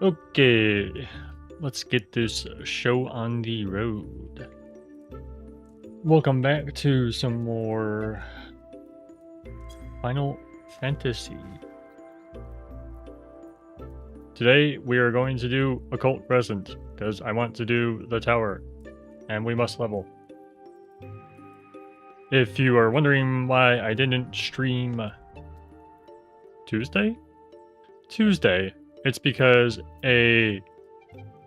Okay, let's get this show on the road. Welcome back to some more Final Fantasy. Today we are going to do Occult Crescent, because I want to do the tower, and we must level. If you are wondering why I didn't stream Tuesday, it's because a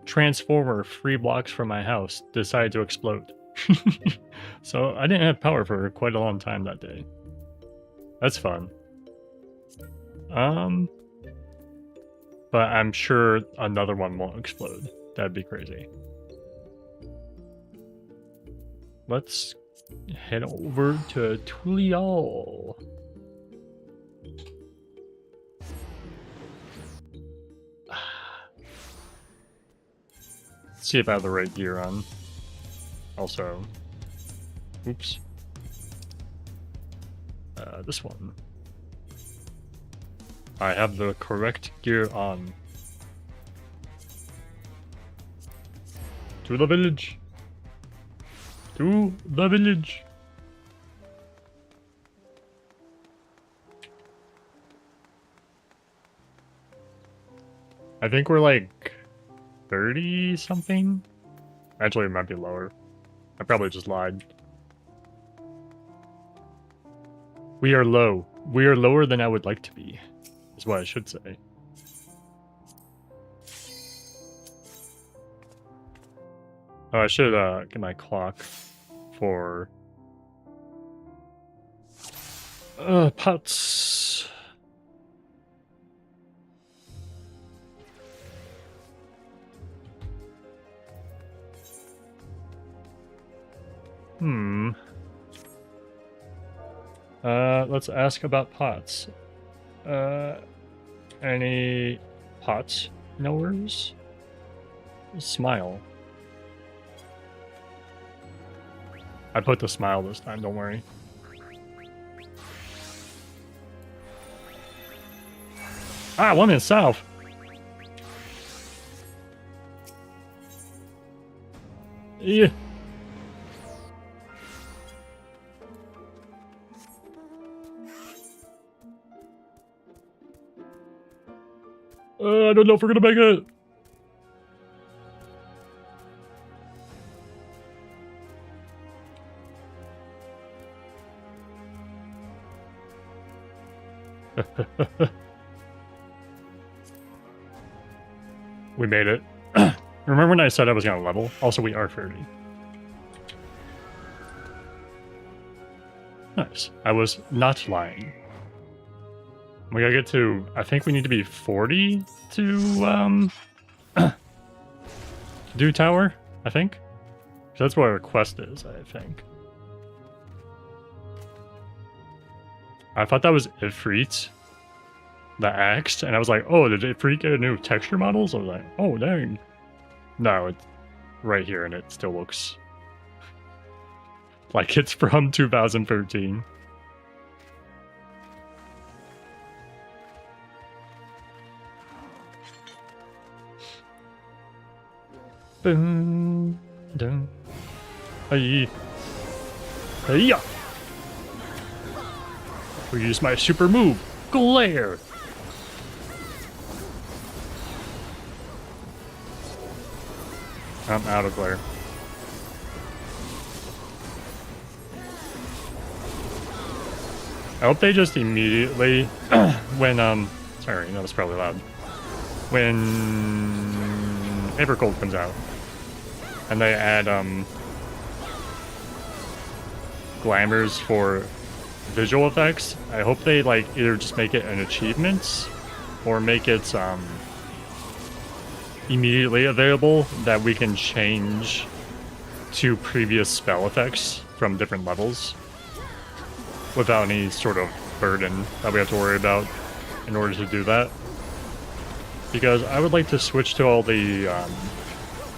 transformer 3 blocks from my house decided to explode. So I didn't have power for quite a long time that day. That's fun. But I'm sure another one won't explode. That'd be crazy. Let's head over to Tulial. See if I have the right gear on. Also, oops. This one. I have the correct gear on. To the village. To the village. I think we're like 30 something. Actually, it might be lower. I probably just lied. We are low. We are lower than I would like to be, is what I should say. Oh, I should get my clock for pots. Let's ask about pots. Any pot knowers? Smile. I put the smile this time, don't worry. Ah, one in south. Yeah. I don't know if we're gonna make it. We made it. Remember when I said I was gonna level? Also, we are 30. Nice. I was not lying. We gotta get to, I think we need to be 40 to, do tower, I think. That's what our quest is, I think. I thought that was Ifrit that axed, and I was like, oh, did Ifrit get a new texture models? I was like, oh, dang. No, it's right here, and it still looks like it's from 2013. Dun, dun. Hey. Hey-ya! We use my super move, Glare! I'm out of glare. I hope they just immediately, when, sorry, that was probably loud. When Evercold comes out, and they add, glamours for visual effects, I hope they, like, either just make it an achievement, or make it, immediately available that we can change to previous spell effects from different levels without any sort of burden that we have to worry about in order to do that. Because I would like to switch to all the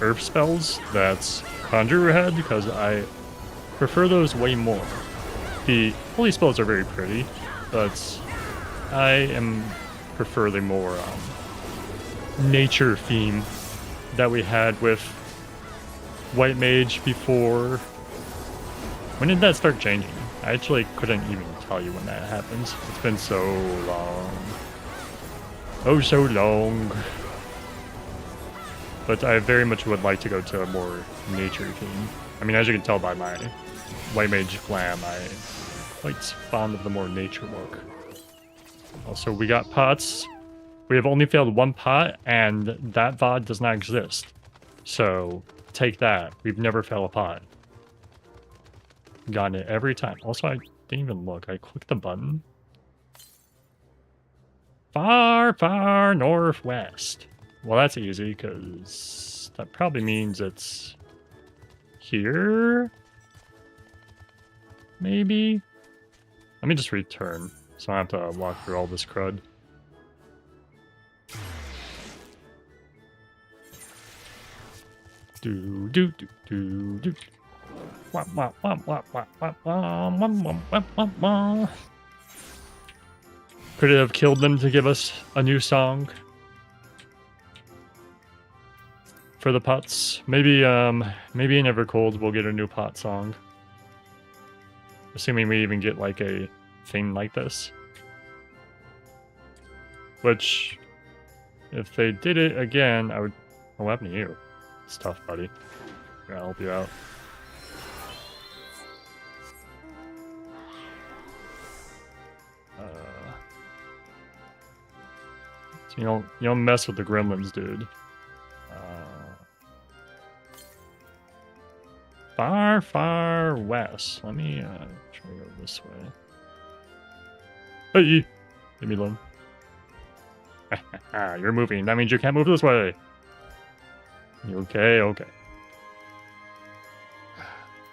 earth spells that Conjurer had, because I prefer those way more. The holy spells are very pretty, but I prefer the more nature theme that we had with White Mage before. When did that start changing? I actually couldn't even tell you when that happens. It's been so long. Oh, so long. But I very much would like to go to a more nature theme. I mean, as you can tell by my White Mage glam, I'm quite fond of the more nature look. Also, we got pots. We have only failed one pot, and that VOD does not exist. So, take that. We've never failed a pot. Gotten it every time. Also, I didn't even look. I clicked the button. Far, far northwest. Well, that's easy, because that probably means it's here? Maybe? Let me just return, so I don't have to walk through all this crud. Do do do do do. Wah, wah, wah, wah, wah, wah, wah, wah, wah, wah, wah, wah. Could it have killed them to give us a new song for the pots? Maybe maybe in Evercold we'll get a new pot song. Assuming we even get like a thing like this. Which, if they did it again, I would. What happened to you? It's tough, buddy. I'll help you out. So you don't mess with the gremlins, dude. Far, far west. Let me try to go this way. Hey, leave me alone. You're moving. That means you can't move this way. Okay, okay.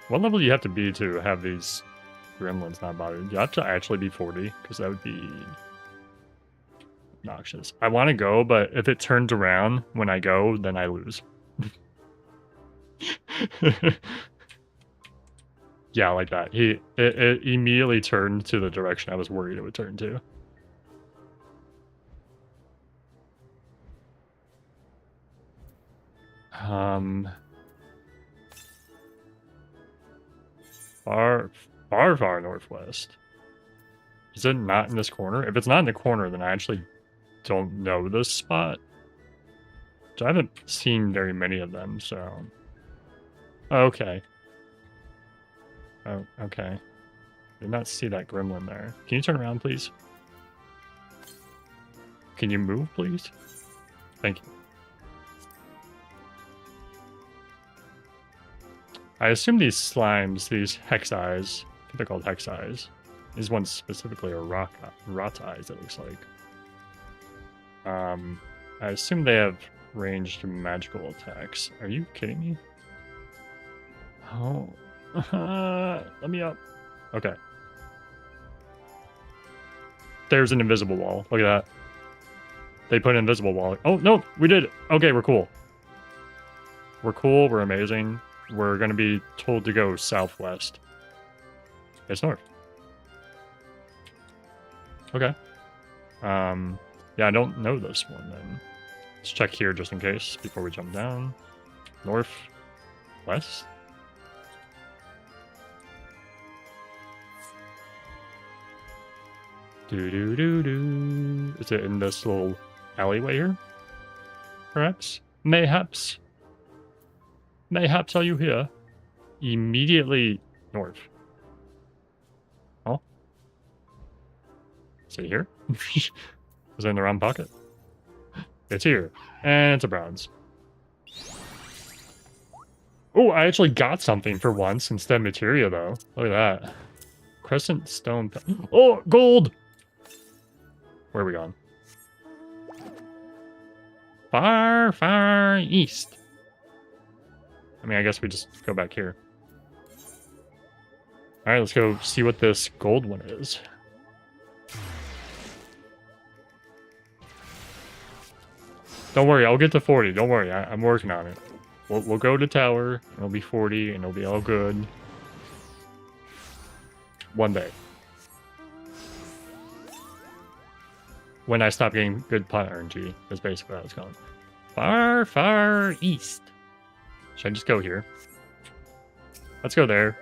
What level do you have to be to have these gremlins not bother you? You have to actually be 40, because that would be obnoxious. I want to go, but if it turns around when I go, then I lose. Yeah, like that. It immediately turned to the direction I was worried it would turn to. Far northwest. Is it not in this corner? If it's not in the corner, then I actually don't know this spot. I haven't seen very many of them, so... Okay. Oh, okay. Did not see that gremlin there. Can you turn around, please? Can you move, please? Thank you. I assume these slimes, these hex eyes, I think they're called hex eyes. These ones specifically are rot eyes, it looks like. I assume they have ranged magical attacks. Are you kidding me? Oh. Let me up. Okay. There's an invisible wall. Look at that. They put an invisible wall. Oh, no, we did it. Okay, we're cool. We're cool. We're amazing. We're going to be told to go southwest. It's north. Okay. Yeah, I don't know this one then. Let's check here just in case before we jump down. North, west. Do. Is it in this little alleyway here? Perhaps? Mayhaps? Mayhaps are you here? Immediately north. Oh? Is it here? Was it in the wrong pocket? It's here. And it's a bronze. Oh, I actually got something for once instead of materia, though. Look at that. Crescent stone. Oh, gold! Where are we going? Far, far east. I mean, I guess we just go back here. Alright, let's go see what this gold one is. Don't worry, I'll get to 40. Don't worry, I'm working on it. We'll go to tower, and it'll be 40, and it'll be all good. One day. When I stop getting good pot RNG, is basically how it's going. Far, far east. Should I just go here? Let's go there.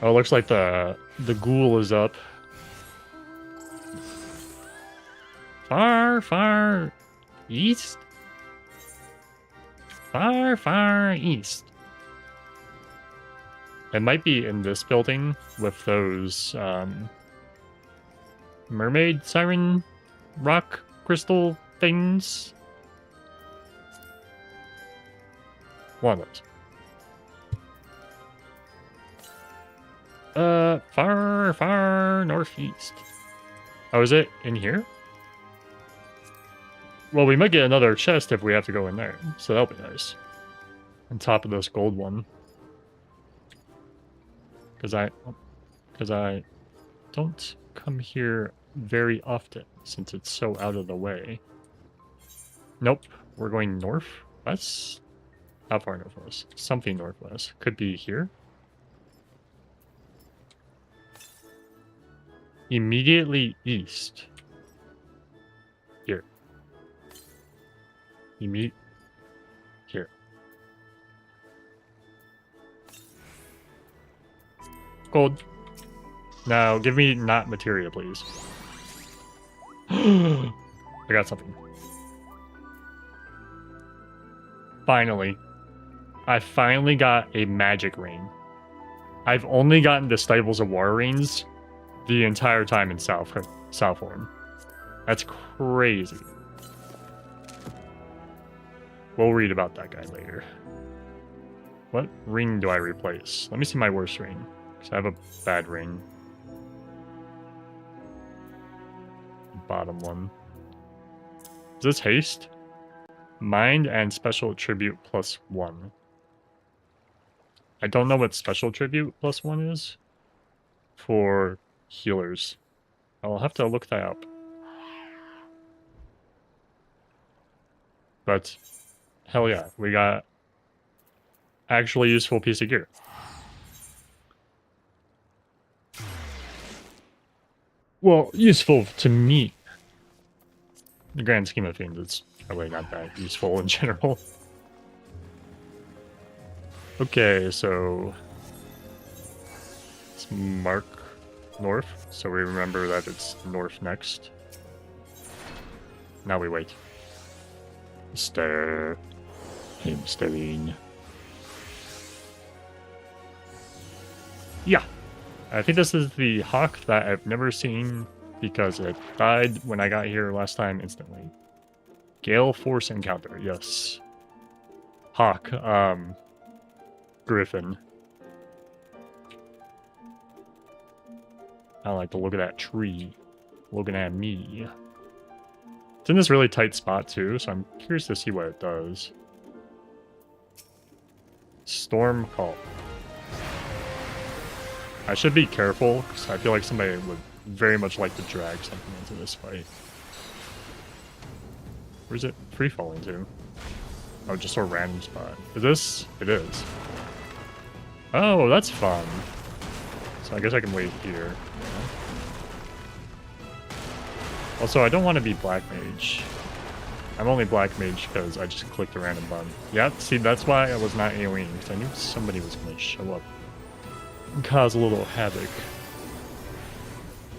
Oh, it looks like the ghoul is up. Far, far east? Far, far east. It might be in this building with those mermaid siren rock crystal things. One of those. Far, far northeast. Oh, is it in here? Well, we might get another chest if we have to go in there, so that'll be nice. On top of this gold one. Because I don't come here very often, since it's so out of the way. Nope, we're going northwest? How far northwest? Something northwest. Could be here. Immediately east. Here. Here. Gold. Now, give me not materia, please. I got something. Finally. I finally got a magic ring. I've only gotten the Stifles of War rings the entire time in South form. That's crazy. We'll read about that guy later. What ring do I replace? Let me see my worst ring. Because I have a bad ring. Bottom one. Is this haste? Mind and special attribute +1. I don't know what special attribute +1 is for healers. I'll have to look that up. But hell yeah, we got actually useful piece of gear. Well, useful to me. In the grand scheme of things, it's probably not that useful in general. Okay, so let's mark north, so we remember that it's north next. Now we wait. Stare. Him staring. Yeah. I think this is the hawk that I've never seen because it died when I got here last time instantly. Gale Force Encounter, yes. Hawk, Griffin. I like to look at that tree. Looking at me. It's in this really tight spot too, so I'm curious to see what it does. Storm Call. I should be careful, because I feel like somebody would very much like to drag something into this fight. Where's it free falling to? Oh, just a random spot. Is this? It is. Oh, that's fun. So I guess I can wait here. Also, I don't want to be Black Mage. I'm only Black Mage because I just clicked a random button. Yeah, see, that's why I was not AoEing, because I knew somebody was going to show up and cause a little havoc.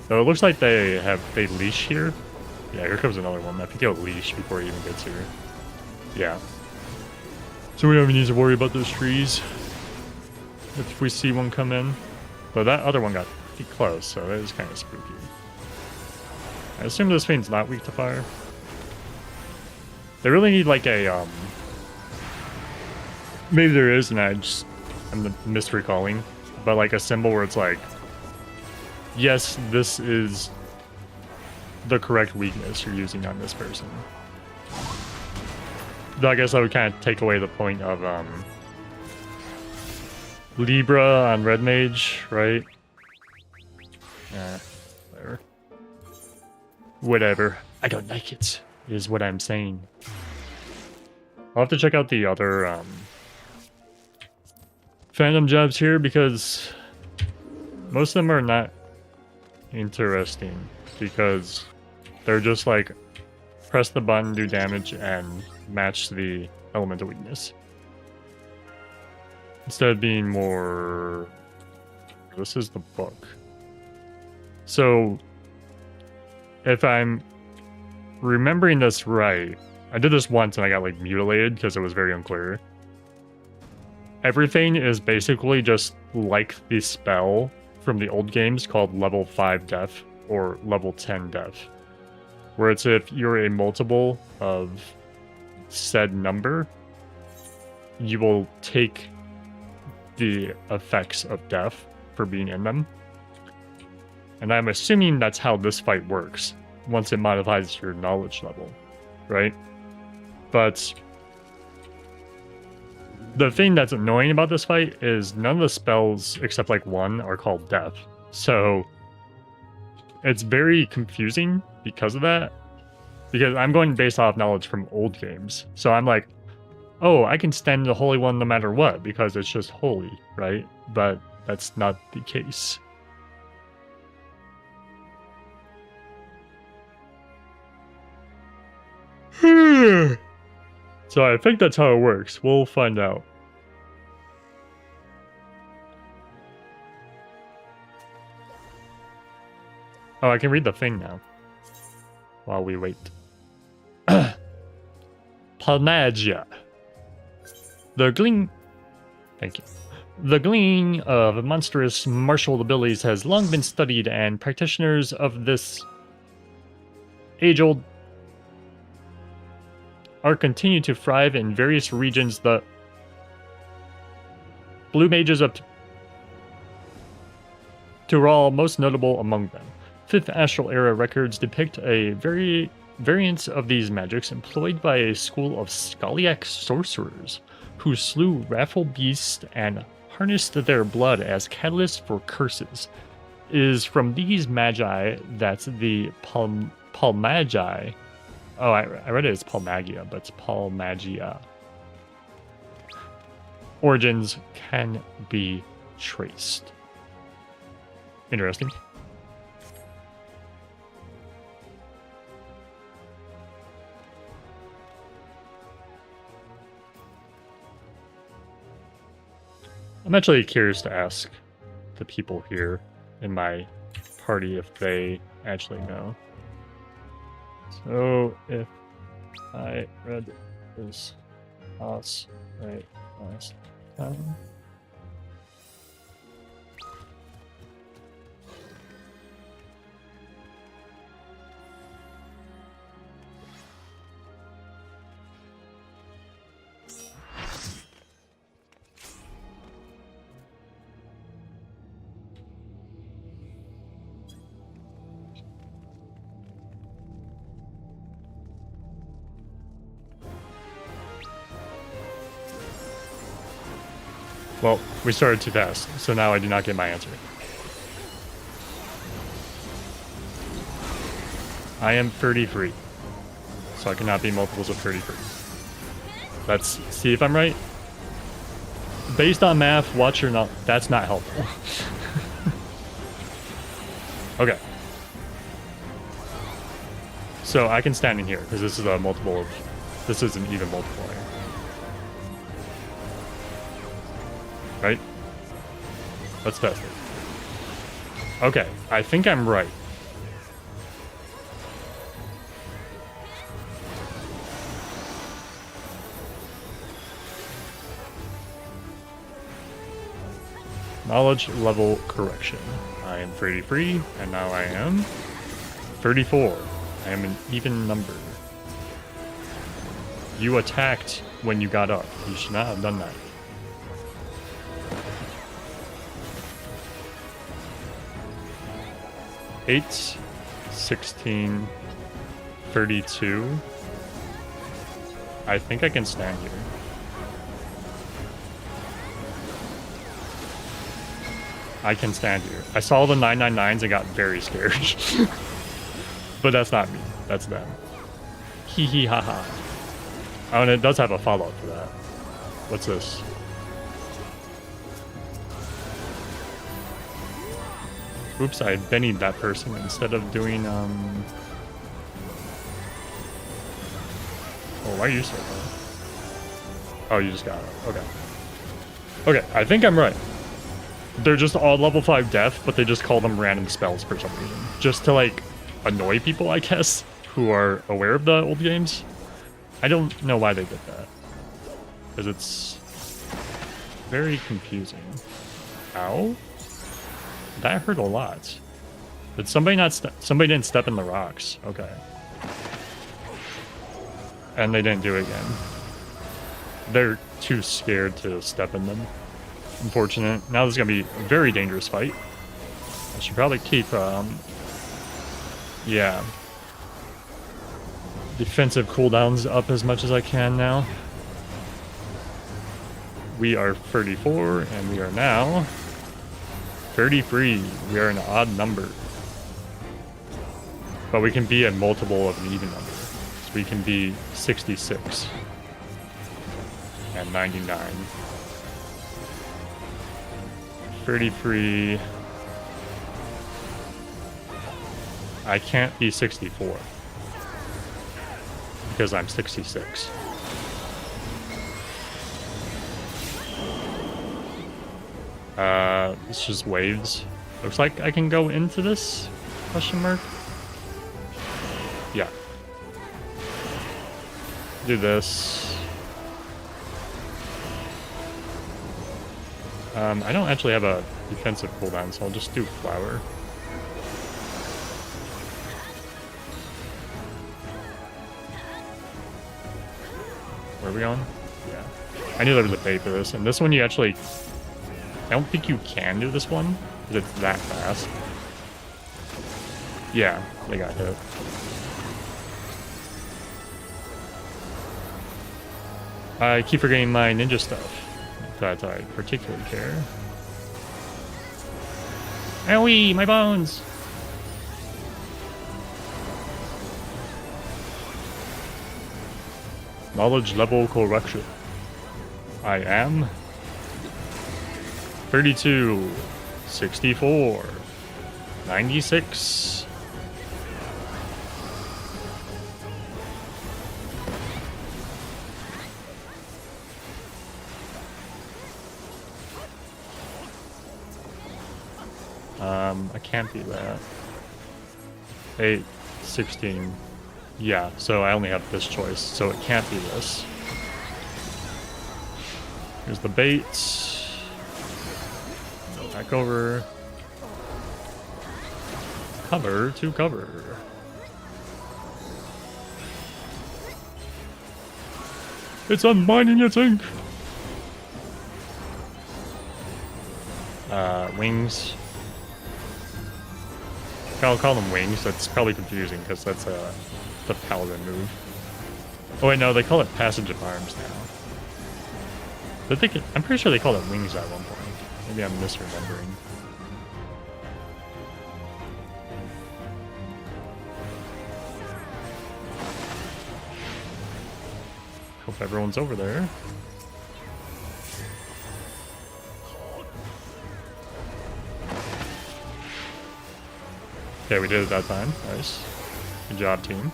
So it looks like they leash here. Yeah, here comes another one. I think he'll leash before he even gets here. Yeah. So we don't even need to worry about those trees if we see one come in. But that other one got pretty close, so that is kind of spooky. I assume this thing's not weak to fire. They really need like a, maybe there is, and I'm misrecalling, but like a symbol where it's like, yes, this is the correct weakness you're using on this person. Though I guess that would kind of take away the point of, Libra on Red Mage, right? Whatever. Whatever. I don't like it, is what I'm saying. I'll have to check out the other, Phantom jobs here, because most of them are not interesting, because they're just like Press the button, do damage, and match the elemental weakness. Instead of being more... This is the book. So, if I'm remembering this right, I did this once and I got like mutilated because it was very unclear. Everything is basically just like the spell from the old games called level 5 death or level 10 death. Where it's if you're a multiple of said number, you will take the effects of death for being in them. And I'm assuming that's how this fight works, once it modifies your knowledge level, right? But the thing that's annoying about this fight is none of the spells, except like one, are called death. So it's very confusing because of that. Because I'm going based off knowledge from old games. So I'm like, oh, I can stand the Holy One no matter what, because it's just holy, right? But that's not the case. So I think that's how it works. We'll find out. Oh, I can read the thing now. While we wait. Palmagia. The gleam... Thank you. The gleaning of monstrous martial abilities has long been studied, and practitioners of this age-old art continue to thrive in various regions. The blue mages of Tural, most notable among them. 5th Astral Era records depict a variants of these magics employed by a school of Skaliak sorcerers who slew wrathful beasts and harnessed their blood as catalysts for curses. It is from these magi that the Palmagi... Oh, I read it as Palmagia, but it's Palmagia. Origins can be traced. Interesting. I'm actually curious to ask the people here in my party if they actually know. So if I read this house right last time. Well, we started too fast, so now I do not get my answer. I am 33, so I cannot be multiples of 33. Let's see if I'm right. Based on math, watch your not. That's not helpful. Okay. So I can stand in here because this is a multiple of. This is an even multiplier. Right? Let's test it. Okay, I think I'm right. Knowledge level correction. I am 33, and now I am 34. I am an even number. You attacked when you got up. You should not have done that. 8, 16, 32. I think I can stand here. I can stand here. I saw the 999s and got very scared. But that's not me. That's them. Hee hee ha ha. Oh, and it does have a follow-up for that. What's this? Oops, I bennied that person instead of doing, Oh, why are you so low? Oh, you just got it. Okay. Okay, I think I'm right. They're just all level 5 death, but they just call them random spells for some reason. Just to, like, annoy people, I guess, who are aware of the old games. I don't know why they did that. Because it's very confusing. Ow? That hurt a lot. Did somebody not somebody didn't step in the rocks. Okay. And they didn't do it again. They're too scared to step in them. Unfortunate. Now this is going to be a very dangerous fight. I should probably keep, yeah. Defensive cooldowns up as much as I can now. We are 34, and we are now 33. We are an odd number. But we can be a multiple of an even number. So we can be 66 and 99. 33. I can't be 64 because I'm 66. It's just waves. Looks like I can go into this? Question mark? Yeah. Do this. I don't actually have a defensive cooldown, so I'll just do flower. Where are we going? Yeah. I knew there was a bait for this, and this one you actually... I don't think you can do this one, because it's that fast. Yeah, they got hit. I keep forgetting my ninja stuff that I particularly care. Owie, my bones! Knowledge level correction. I am 32, 64, 96. I can't be that. 8, 16. Yeah, so I only have this choice, so it can't be this. Here's the bait. Go back over. Cover to cover. It's unbinding its ink! Wings. I'll call them wings. That's probably confusing because that's the paladin move. Oh wait, no, they call it passage of arms now. I'm pretty sure they called it wings at one point. Maybe I'm misremembering. Hope everyone's over there. Okay, we did it that time. Nice. Good job, team.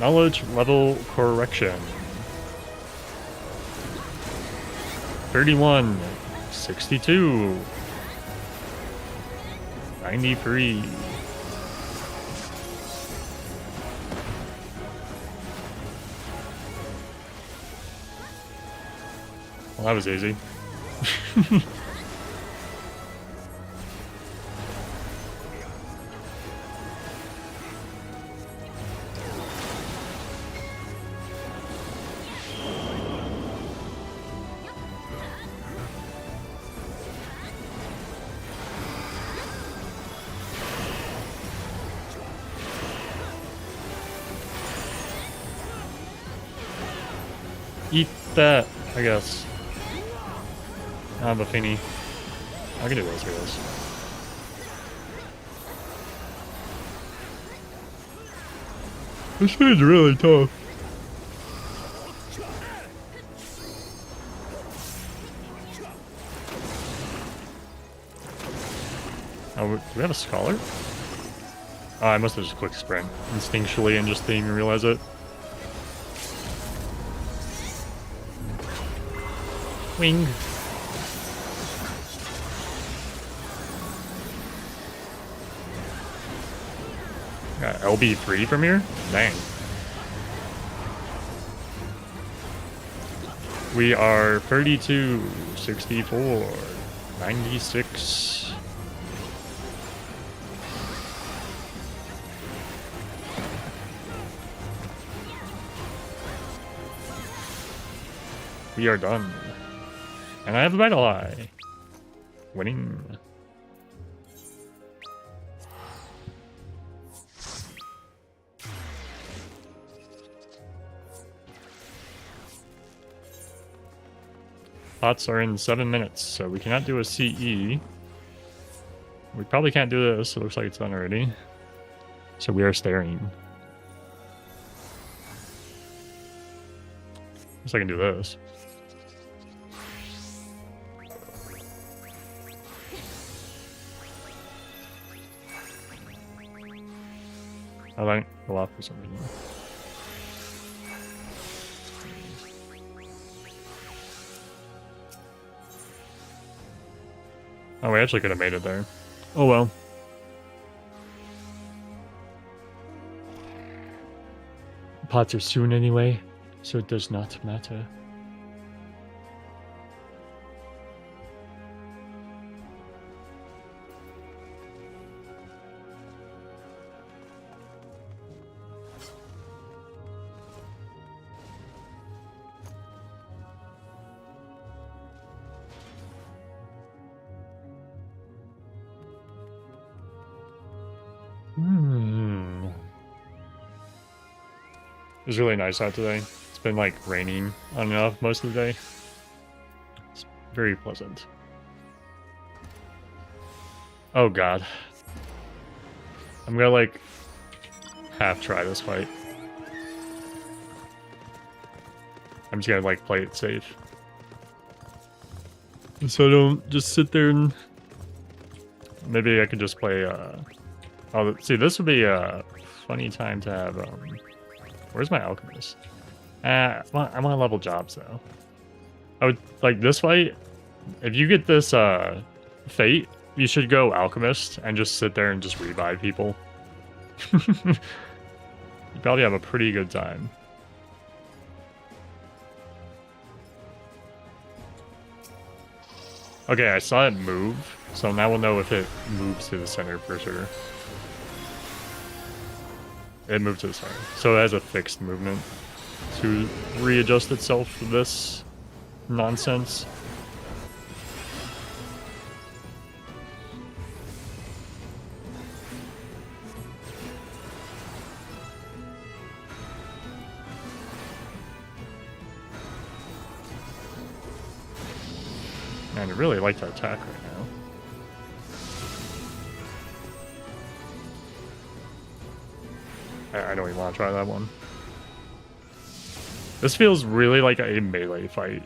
Knowledge level correction. 31, 62, 93. Well, that was easy. Eat that, I guess. Ah, Buffini. I can do those heroes. This feels really tough. Oh, do we have a scholar? Oh, I must have just clicked sprint instinctually and just didn't even realize it. Wing. Got LB3 from here? Dang. We are 32, 64, 96. We are done. And I have a Vital Eye. Winning. Pots are in 7 minutes, so we cannot do a CE. We probably can't do this. It looks like it's done already. So we are staring. Guess I can do this. I might go off for some reason. Oh, we actually could have made it there. Oh well. Pots are soon anyway, so it does not matter. It was really nice out today. It's been like raining on and off most of the day. It's very pleasant. Oh god. I'm gonna like half try this fight. I'm just gonna like play it safe. So I don't just sit there and maybe I could just play oh, see, this would be a funny time to have where's my alchemist? I want to level jobs though. I would like this fight. If you get this fate, you should go alchemist and just sit there and just revive people. You probably have a pretty good time. Okay, I saw it move, so now we'll know if it moves to the center for sure. It moved to the center, so it has a fixed movement to readjust itself to this nonsense. Man, I really like to attack right now. I don't even want to try that one. This feels really like a melee fight.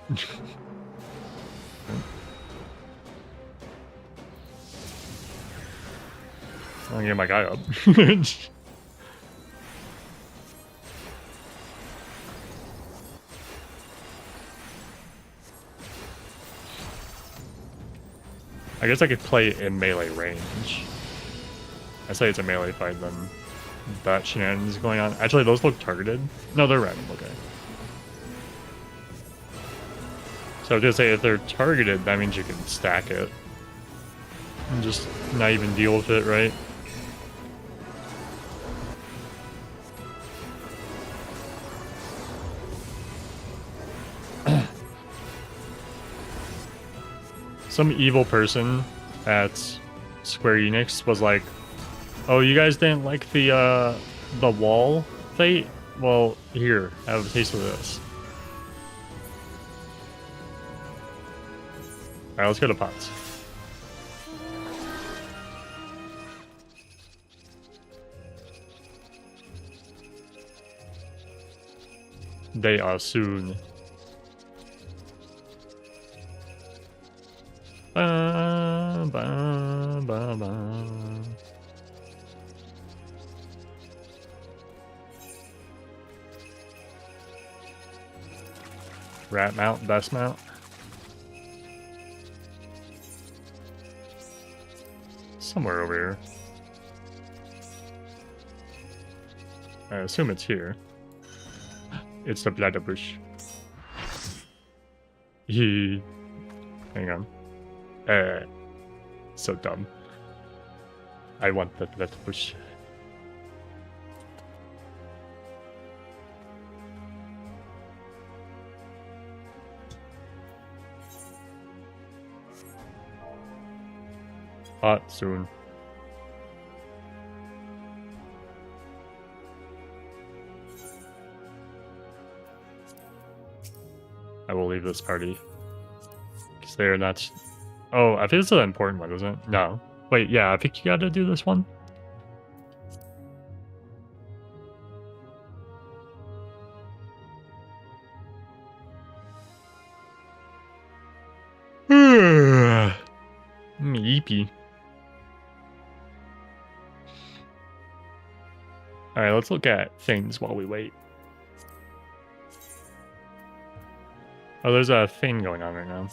I'll get my guy up. I guess I could play in melee range. I say it's a melee fight, then that shenanigans going on. Actually, those look targeted. No, they're random. Okay. So I was gonna say, if they're targeted, that means you can stack it and just not even deal with it, right? Some evil person at Square Enix was like, "Oh, you guys didn't like the wall fate? Well, here, have a taste of this." Alright, let's go to pots. They are soon. Ba, ba, ba, ba. Rat mount, best mount. Somewhere over here. I assume it's here. It's the bladder bush. Hang on. So dumb. I want that bladder bush. Hot soon. I will leave this party. Because they're not... Oh, I think it's an important one, isn't it? No. Wait, yeah, I think you gotta do this one. Meepy. Alright, let's look at things while we wait. Oh, there's a thing going on right now.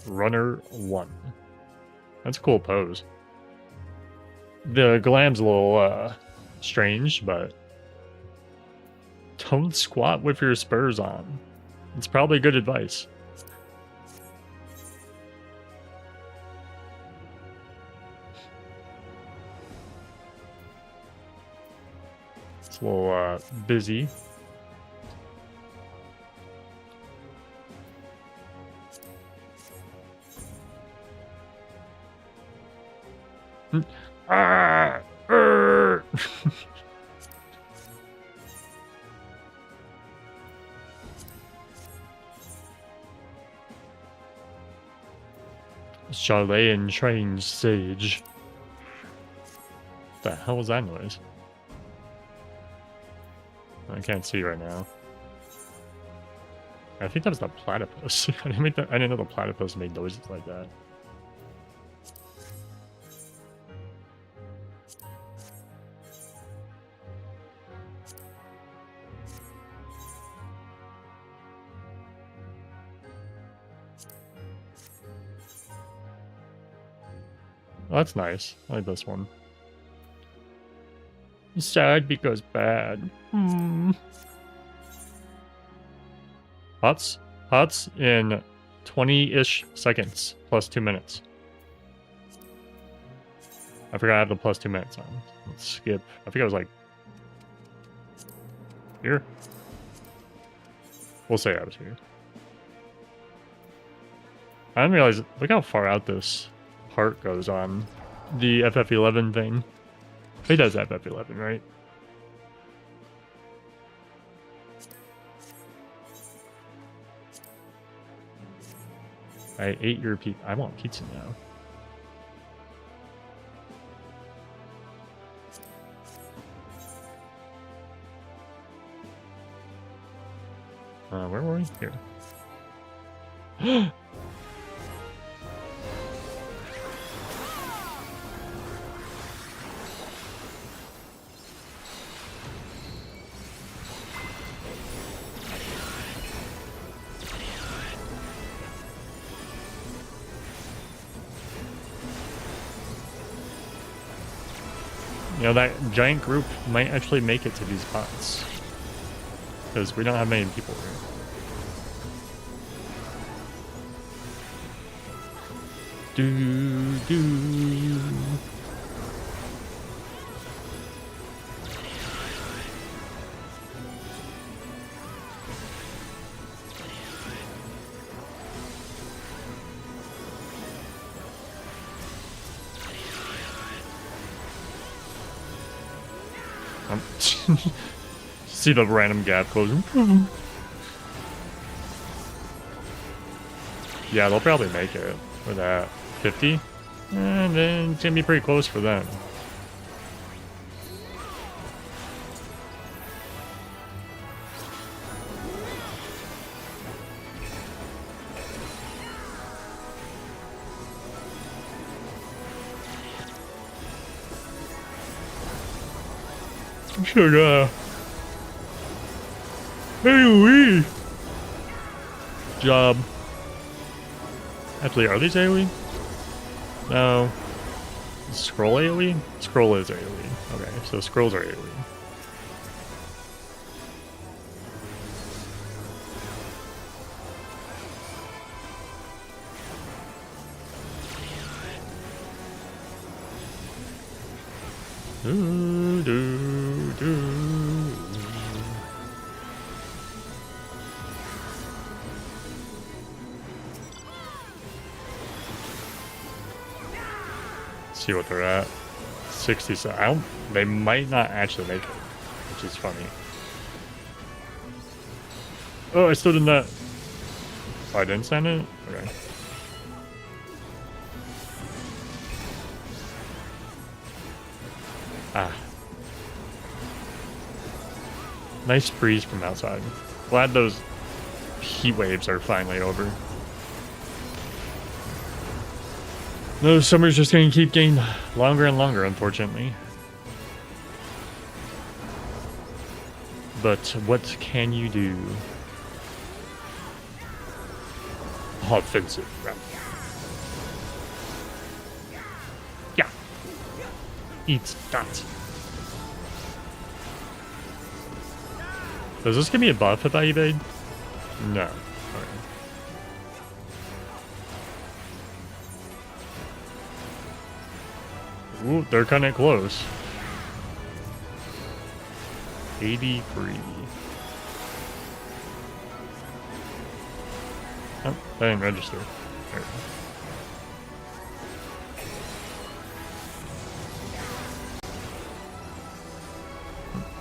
Runner 1. That's a cool pose. The glam's a little strange, but don't squat with your spurs on. It's probably good advice. It's a little busy. Chalet and trained sage. What the hell was that noise? I can't see right now. I think that was the platypus. I didn't know the platypus made noises like that. Oh, that's nice. I like this one. Sad because bad. Huts in 20-ish seconds, plus 2 minutes. I forgot I have the plus 2 minutes on. Let's skip. I think I was like... here? We'll say I was here. I didn't realize... Look how far out this part goes on the FF11 thing. He does FF11, right? I ate your pizza. I want pizza now. Where were we? Here. You know, that giant group might actually make it to these pots. Because we don't have many people here. Do. See the random gap closing. Yeah, they'll probably make it with that 50. And then it's gonna be pretty close for them. Should AoE job. Actually, are these AoE? No. Scroll AoE? Scroll is AoE. Okay, so scrolls are AoE. Do, do, do. See what they're at. 67. I don't. They might not actually make it, which is funny. Oh, I still did not. Oh, I didn't send it? Okay. Ah. Nice breeze from outside. Glad those heat waves are finally over. No, summer's just gonna keep getting longer and longer, unfortunately. But what can you do? Offensive round. Yeah. Eats that. Does this give me a buff if I evade? No. Okay. Ooh, they're kind of close. 83. Oh, that didn't register. There.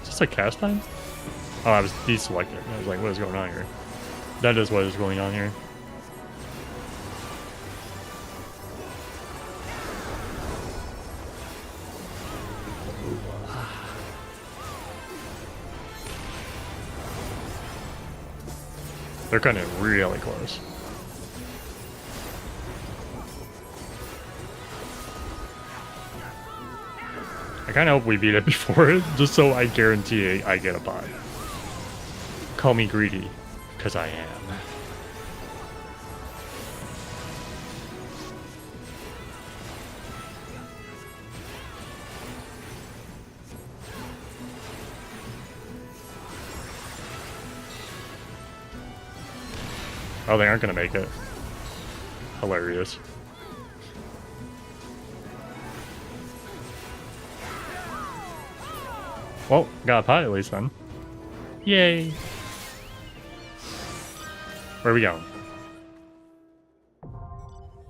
Is this a cast time? Oh, I was deselected. I was like, what is going on here? That is what is going on here. They're kind of really close. I kind of hope we beat it before it, just so I guarantee I get a bot. Call me greedy, because I am. Oh, they aren't gonna make it. Hilarious. Well, got a pot at least then. Yay! Where are we going?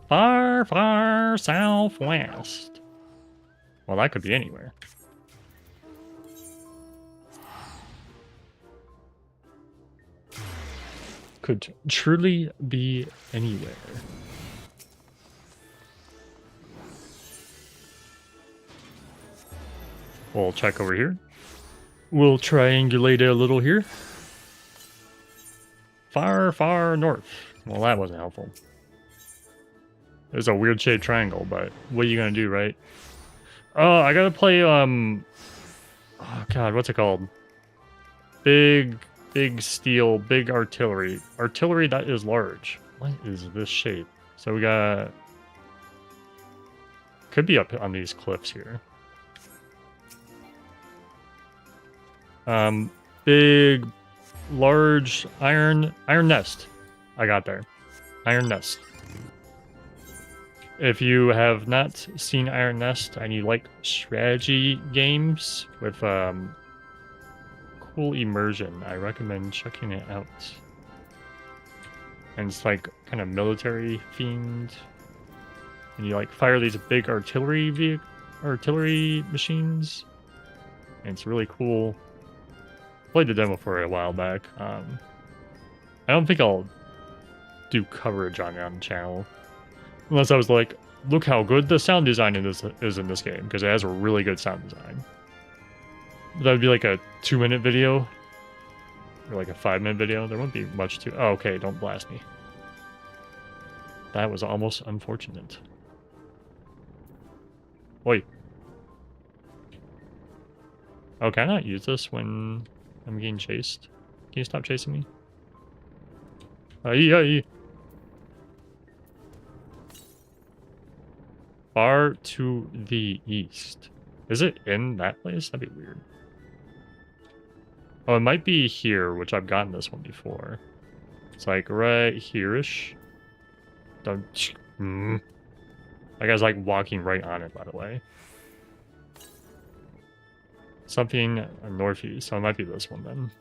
Far, far southwest. Well, that could be anywhere. Could truly be anywhere. We'll check over here. We'll triangulate a little here. Far, far north. Well, that wasn't helpful. There's a weird shaped triangle, but what are you gonna do, right? Oh, I gotta play, oh god, what's it called? Big steel, big artillery. Artillery that is large. What is this shape? So we got... Could be up on these cliffs here. Big, large iron nest. I got there. Iron nest. If you have not seen Iron Nest and you like strategy games with cool immersion, I recommend checking it out. And it's like kind of military themed, and you like fire these big artillery machines, and it's really cool. Played the demo for a while back. I don't think I'll do coverage on it on the channel, unless I was like, look how good the sound design is in this game, because it has a really good sound design. That would be like a 2-minute video, or like a 5-minute video. There won't be much to... Oh, okay, don't blast me. That was almost unfortunate. Oi. Oh, can I not use this when I'm getting chased? Can you stop chasing me? Aye. Far to the east. Is it in that place? That'd be weird. Oh, it might be here, which I've gotten this one before. It's like right here-ish. Don't... That guy's like walking right on it, by the way. Something northeast, so it might be this one then.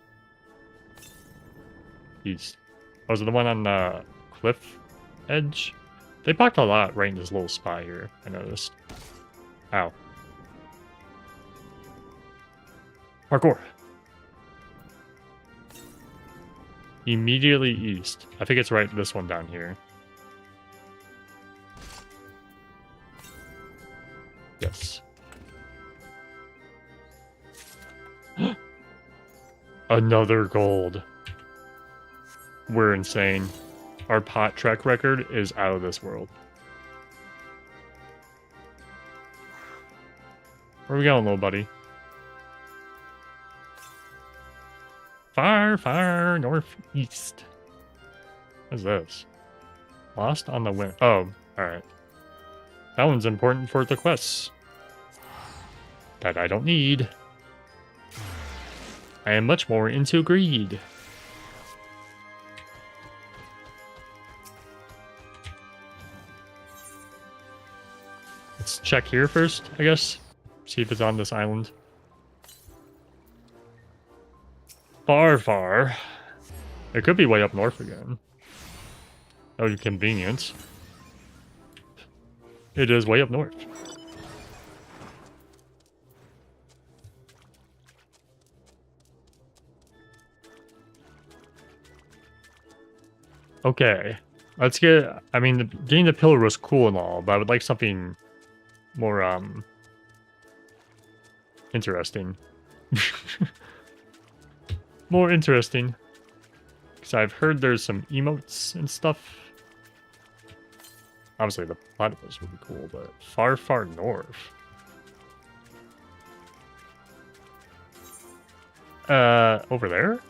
East. Oh, is it the one on the cliff edge? They packed a lot right in this little spot here, I noticed. Ow. Parkour. Immediately east. I think it's right this one down here. Yes. Another gold. We're insane. Our pot track record is out of this world. Where are we going, little buddy? Far northeast. What is this? Lost on the wind. Oh, alright. That one's important for the quests. That I don't need. I am much more into greed. Let's check here first, I guess. See if it's on this island. Far. It could be way up north again. Oh, convenience. It is way up north. Okay. Let's get... I mean, getting the pillar was cool and all, but I would like something more, interesting. More interesting. Because I've heard there's some emotes and stuff. Obviously, the platypus would be cool, but far north. Over there?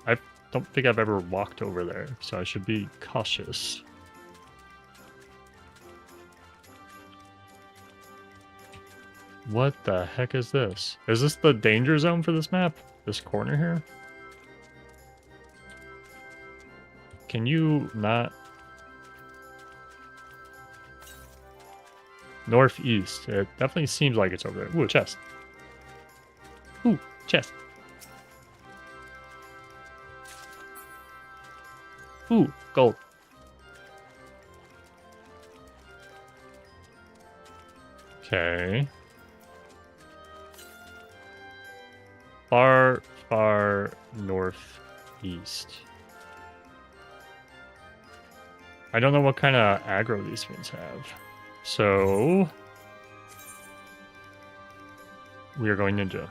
I don't think I've ever walked over there, so I should be cautious. What the heck is this? Is this the danger zone for this map? This corner here? Can you not... Northeast. It definitely seems like it's over there. Ooh, a chest. Ooh, chest. Ooh, gold. Okay. Far northeast. I don't know what kind of aggro these things have. So... we are going ninja.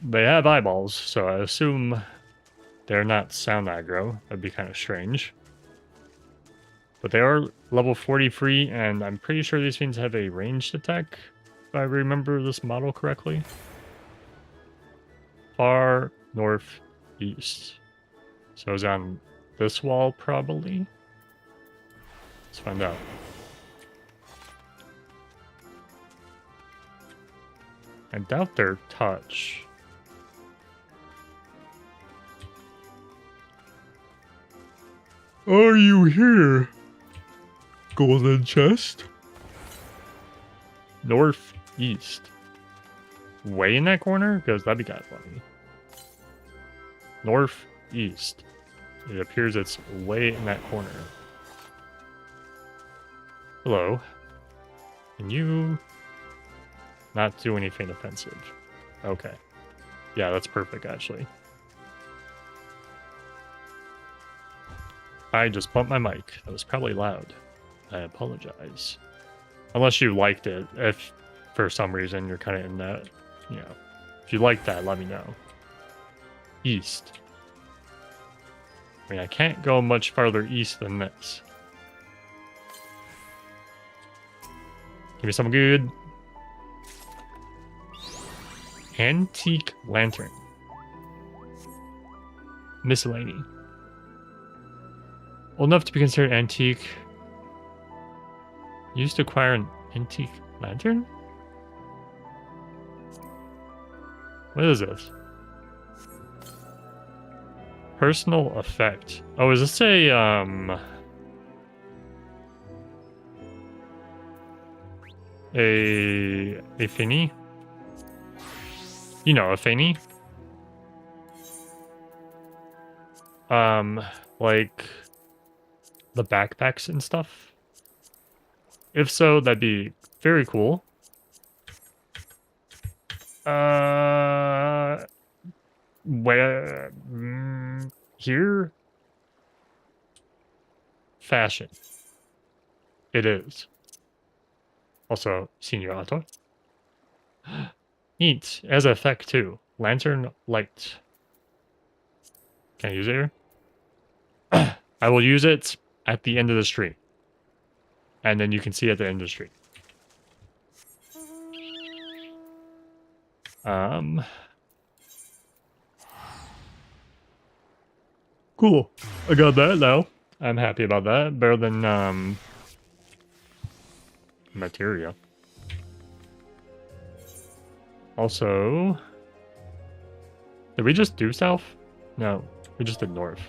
They have eyeballs, so I assume they're not sound aggro. That'd be kind of strange. But they are level 43, and I'm pretty sure these things have a ranged attack, if I remember this model correctly. Far northeast. So it's on this wall, probably. Let's find out. I doubt their touch. Are you here? Golden chest? Northeast. Way in that corner? Because that'd be kind of funny. Northeast. It appears it's way in that corner. Hello. Can you not do anything offensive? Okay. Yeah, that's perfect, actually. I just bumped my mic. That was probably loud. I apologize. Unless you liked it. If for some reason you're kind of in that, you know. If you like that, let me know. East. I mean, I can't go much farther east than this. Give me something good. Antique lantern. Miscellany. Old enough to be considered antique. Used to acquire an antique lantern? What is this? Personal effect. Oh, is this a finny? You know, a finny? Like the backpacks and stuff? If so, that'd be very cool. Where? Here? Fashion. It is. Also, senior auto. Neat. As an effect, too. Lantern light. Can I use it here? I will use it at the end of the stream. And then you can see it at the end of the stream. Cool. I got that now. I'm happy about that. Better than, materia. Also, did we just do south? No, we just did north.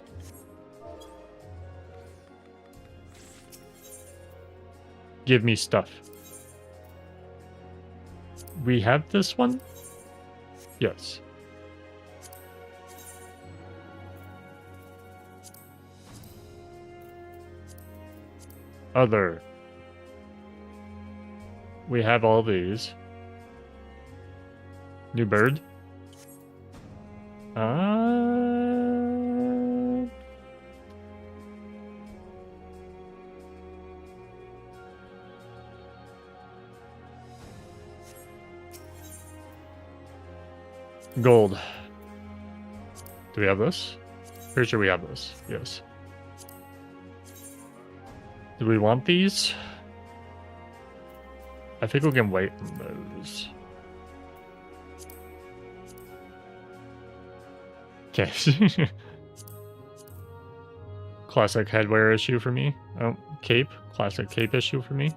Give me stuff. We have this one? Yes. Other. We have all these. New bird. Gold. Do we have this? Pretty sure we have this. Yes. Do we want these? I think we can wait on those. Okay. Classic headwear issue for me. Oh, cape. Classic cape issue for me.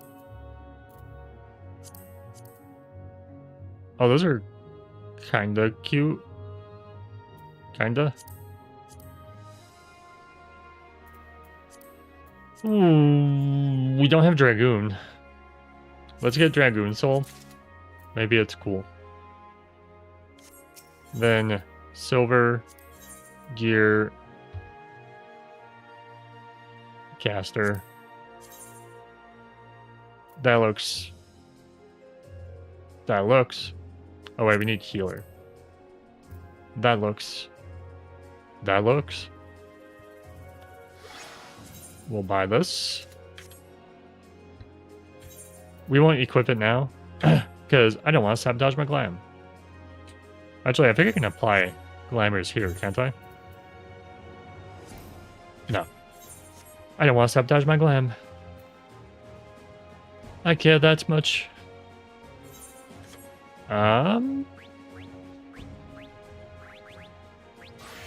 Oh, those are kinda cute. Kinda. Ooh, we don't have Dragoon. Let's get Dragoon Soul. Maybe it's cool. Then silver gear caster. That looks. Oh wait, we need healer. That looks. We'll buy this. We won't equip it now because I don't want to sabotage my glam. Actually, I think I can apply glamours here, can't I? No. I don't want to sabotage my glam. I care that much.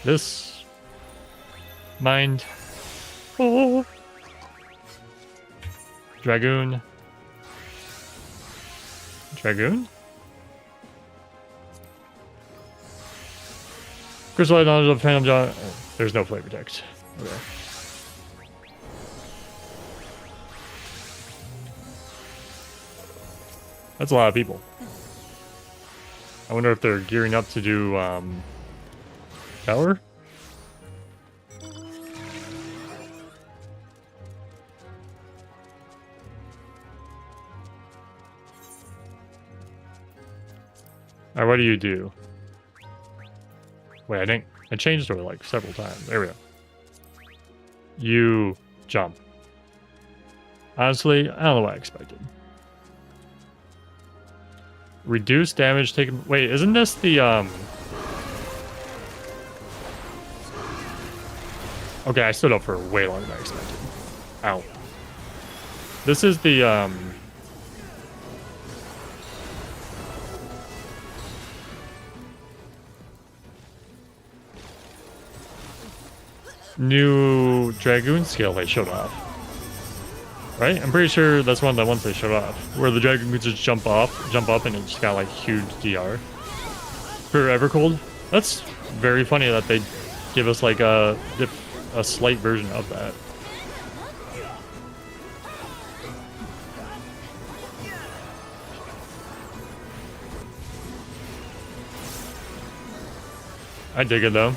This. Mind. Oh. Dragoon. Crystal knowledge of Phantom John. There's no flavor text. Okay. That's a lot of people. I wonder if they're gearing up to do tower? Alright, what do you do? Wait, I changed it like several times. There we go. You jump. Honestly, I don't know what I expected. Reduce damage taken. Wait, isn't this the Okay, I stood up for way longer than I expected. Ow. This is the new Dragoon skill they showed off. Right? I'm pretty sure that's one of the ones they showed off. Where the Dragoons just jump up, and it just got like huge DR. For Evercold. That's very funny that they give us like a slight version of that. I dig it though.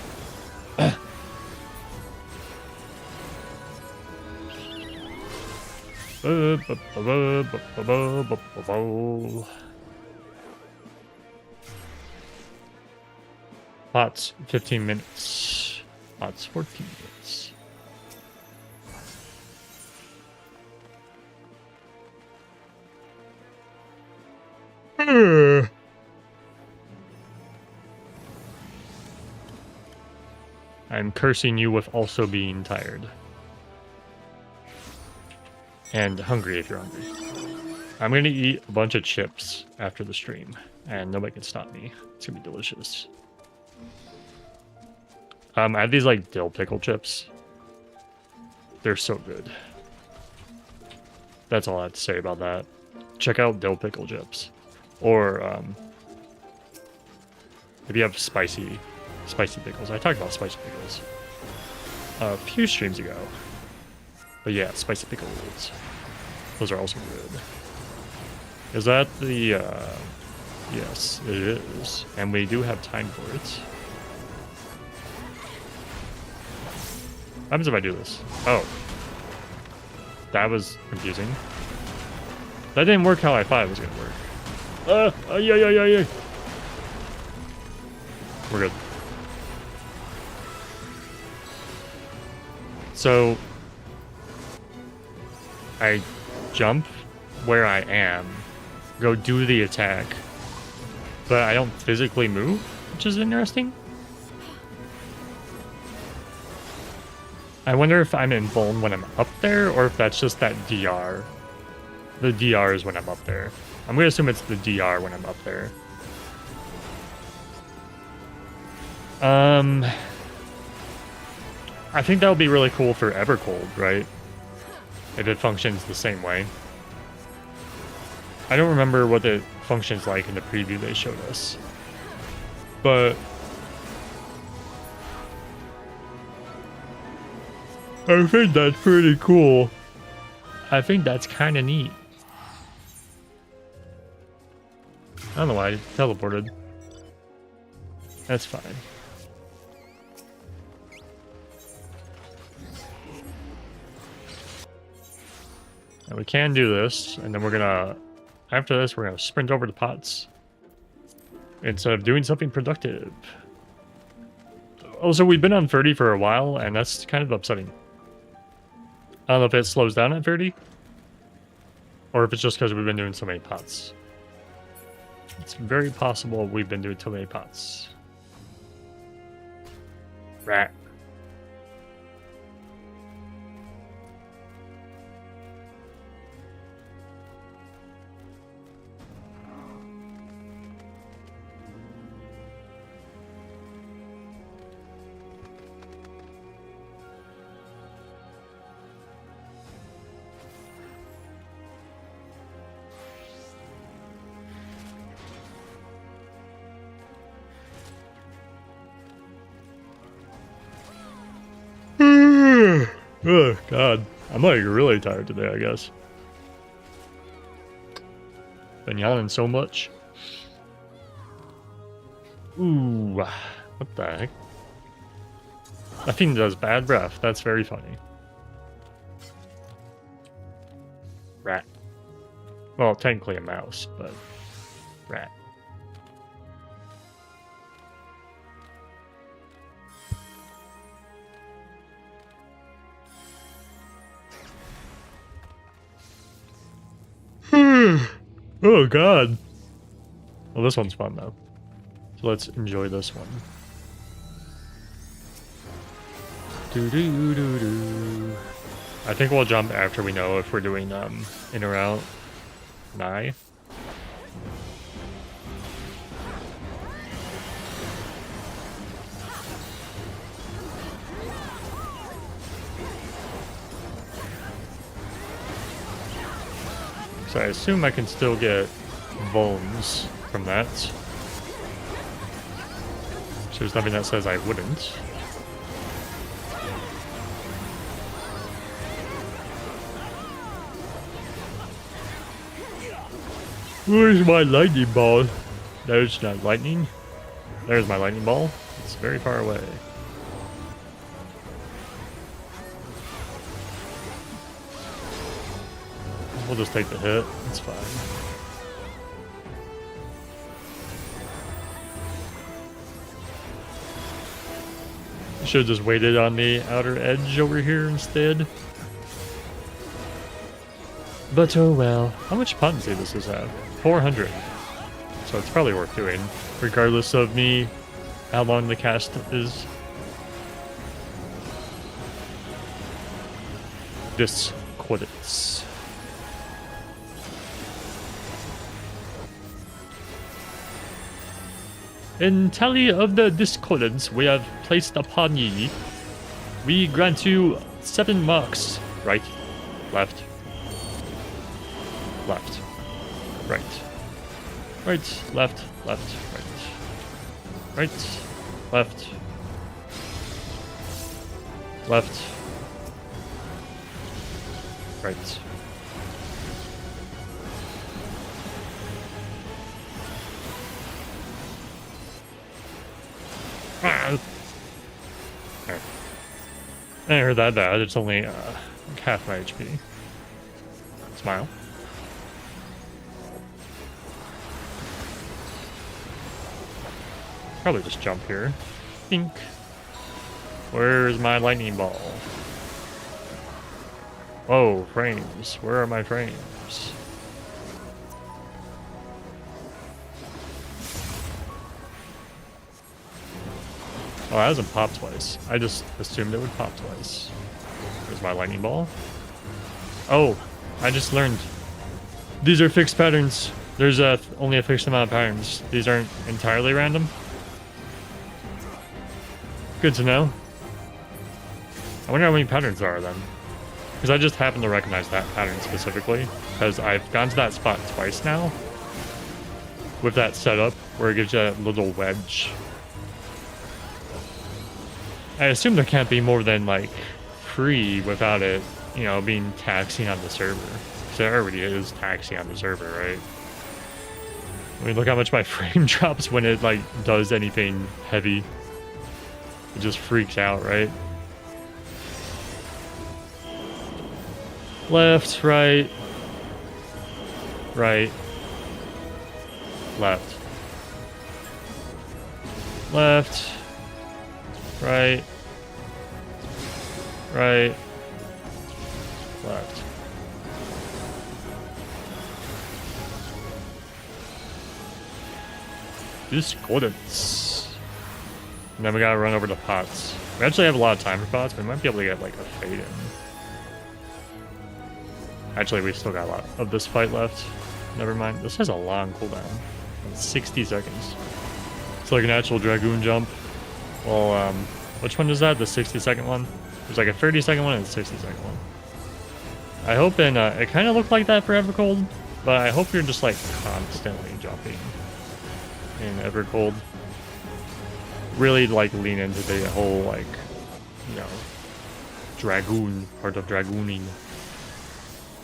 Pots 15 minutes. Pots 14 minutes. I'm cursing you with also being tired. And hungry if you're hungry. I'm gonna eat a bunch of chips after the stream, and nobody can stop me. It's gonna be delicious. I have these like dill pickle chips. They're so good. That's all I have to say about that. Check out dill pickle chips. Or if you have spicy pickles. I talked about spicy pickles a few streams ago. But yeah, spicy pickles. Those are also good. Is that the yes, it is. And we do have time for it. What happens if I do this? Oh. That was confusing. That didn't work how I thought it was gonna work. Yeah. We're good. So I jump where I am, go do the attack, but I don't physically move, which is interesting. I wonder if I'm in Vuln when I'm up there, or if that's just that DR. The DR is when I'm up there. I'm gonna assume it's the DR when I'm up there. I think that would be really cool for Evercold, right? If it functions the same way. I don't remember what it functions like in the preview they showed us. But I think that's pretty cool. I think that's kind of neat. I don't know why I teleported. That's fine. And we can do this, and then we're gonna, after this, we're gonna sprint over to pots instead of doing something productive. Also, we've been on 30 for a while, and that's kind of upsetting. I don't know if it slows down at 30, or if it's just because we've been doing so many pots. It's very possible we've been doing too many pots. Rat. Oh, God. I'm like really tired today, I guess. Been yawning so much. Ooh, what the heck? That thing does bad breath. That's very funny. Rat. Well, technically a mouse, but rat. Oh, God. Well, this one's fun though. So let's enjoy this one. Do. I think we'll jump after we know if we're doing in or out. Nigh. So I assume I can still get bones from that. So there's nothing that says I wouldn't. Where's my lightning ball? There's not lightning. There's my lightning ball. It's very far away. We'll just take the hit. It's fine. Should have just waited on the outer edge over here instead. But oh well. How much potency does this have? 400. So it's probably worth doing, regardless of me, how long the cast is. Discordance. In tally of the discordance we have placed upon ye, we grant you 7 marks. Right, left, left, right, right, left, left, right, right, left, left, right. I heard that bad. It's only half my HP. Smile. Probably just jump here. Think. Where's my lightning ball? Whoa, frames. Where are my frames? Oh, that hasn't popped twice. I just assumed it would pop twice. There's my lightning ball. Oh, I just learned. These are fixed patterns. There's only a fixed amount of patterns. These aren't entirely random. Good to know. I wonder how many patterns there are then. Because I just happen to recognize that pattern specifically. Because I've gone to that spot twice now. With that setup where it gives you that little wedge. I assume there can't be more than, like, 3 without it, you know, being taxing on the server. Because it already is taxing on the server, right? I mean, look how much my frame drops when it, like, does anything heavy. It just freaks out, right? Left, right, right, left, left, right, right, left. Discordance. And then we gotta run over to pots. We actually have a lot of time for pots, but we might be able to get like a fade in. Actually, we still got a lot of this fight left. Never mind. This has a long cooldown. 60 seconds. It's like an actual Dragoon jump. Well, which one is that? The 60-second one? There's like a 30-second one and a 60-second one. I hope in, it kind of looked like that for Evercold, but I hope you're just like constantly jumping in Evercold. Really like lean into the whole like, you know, Dragoon, part of Dragooning.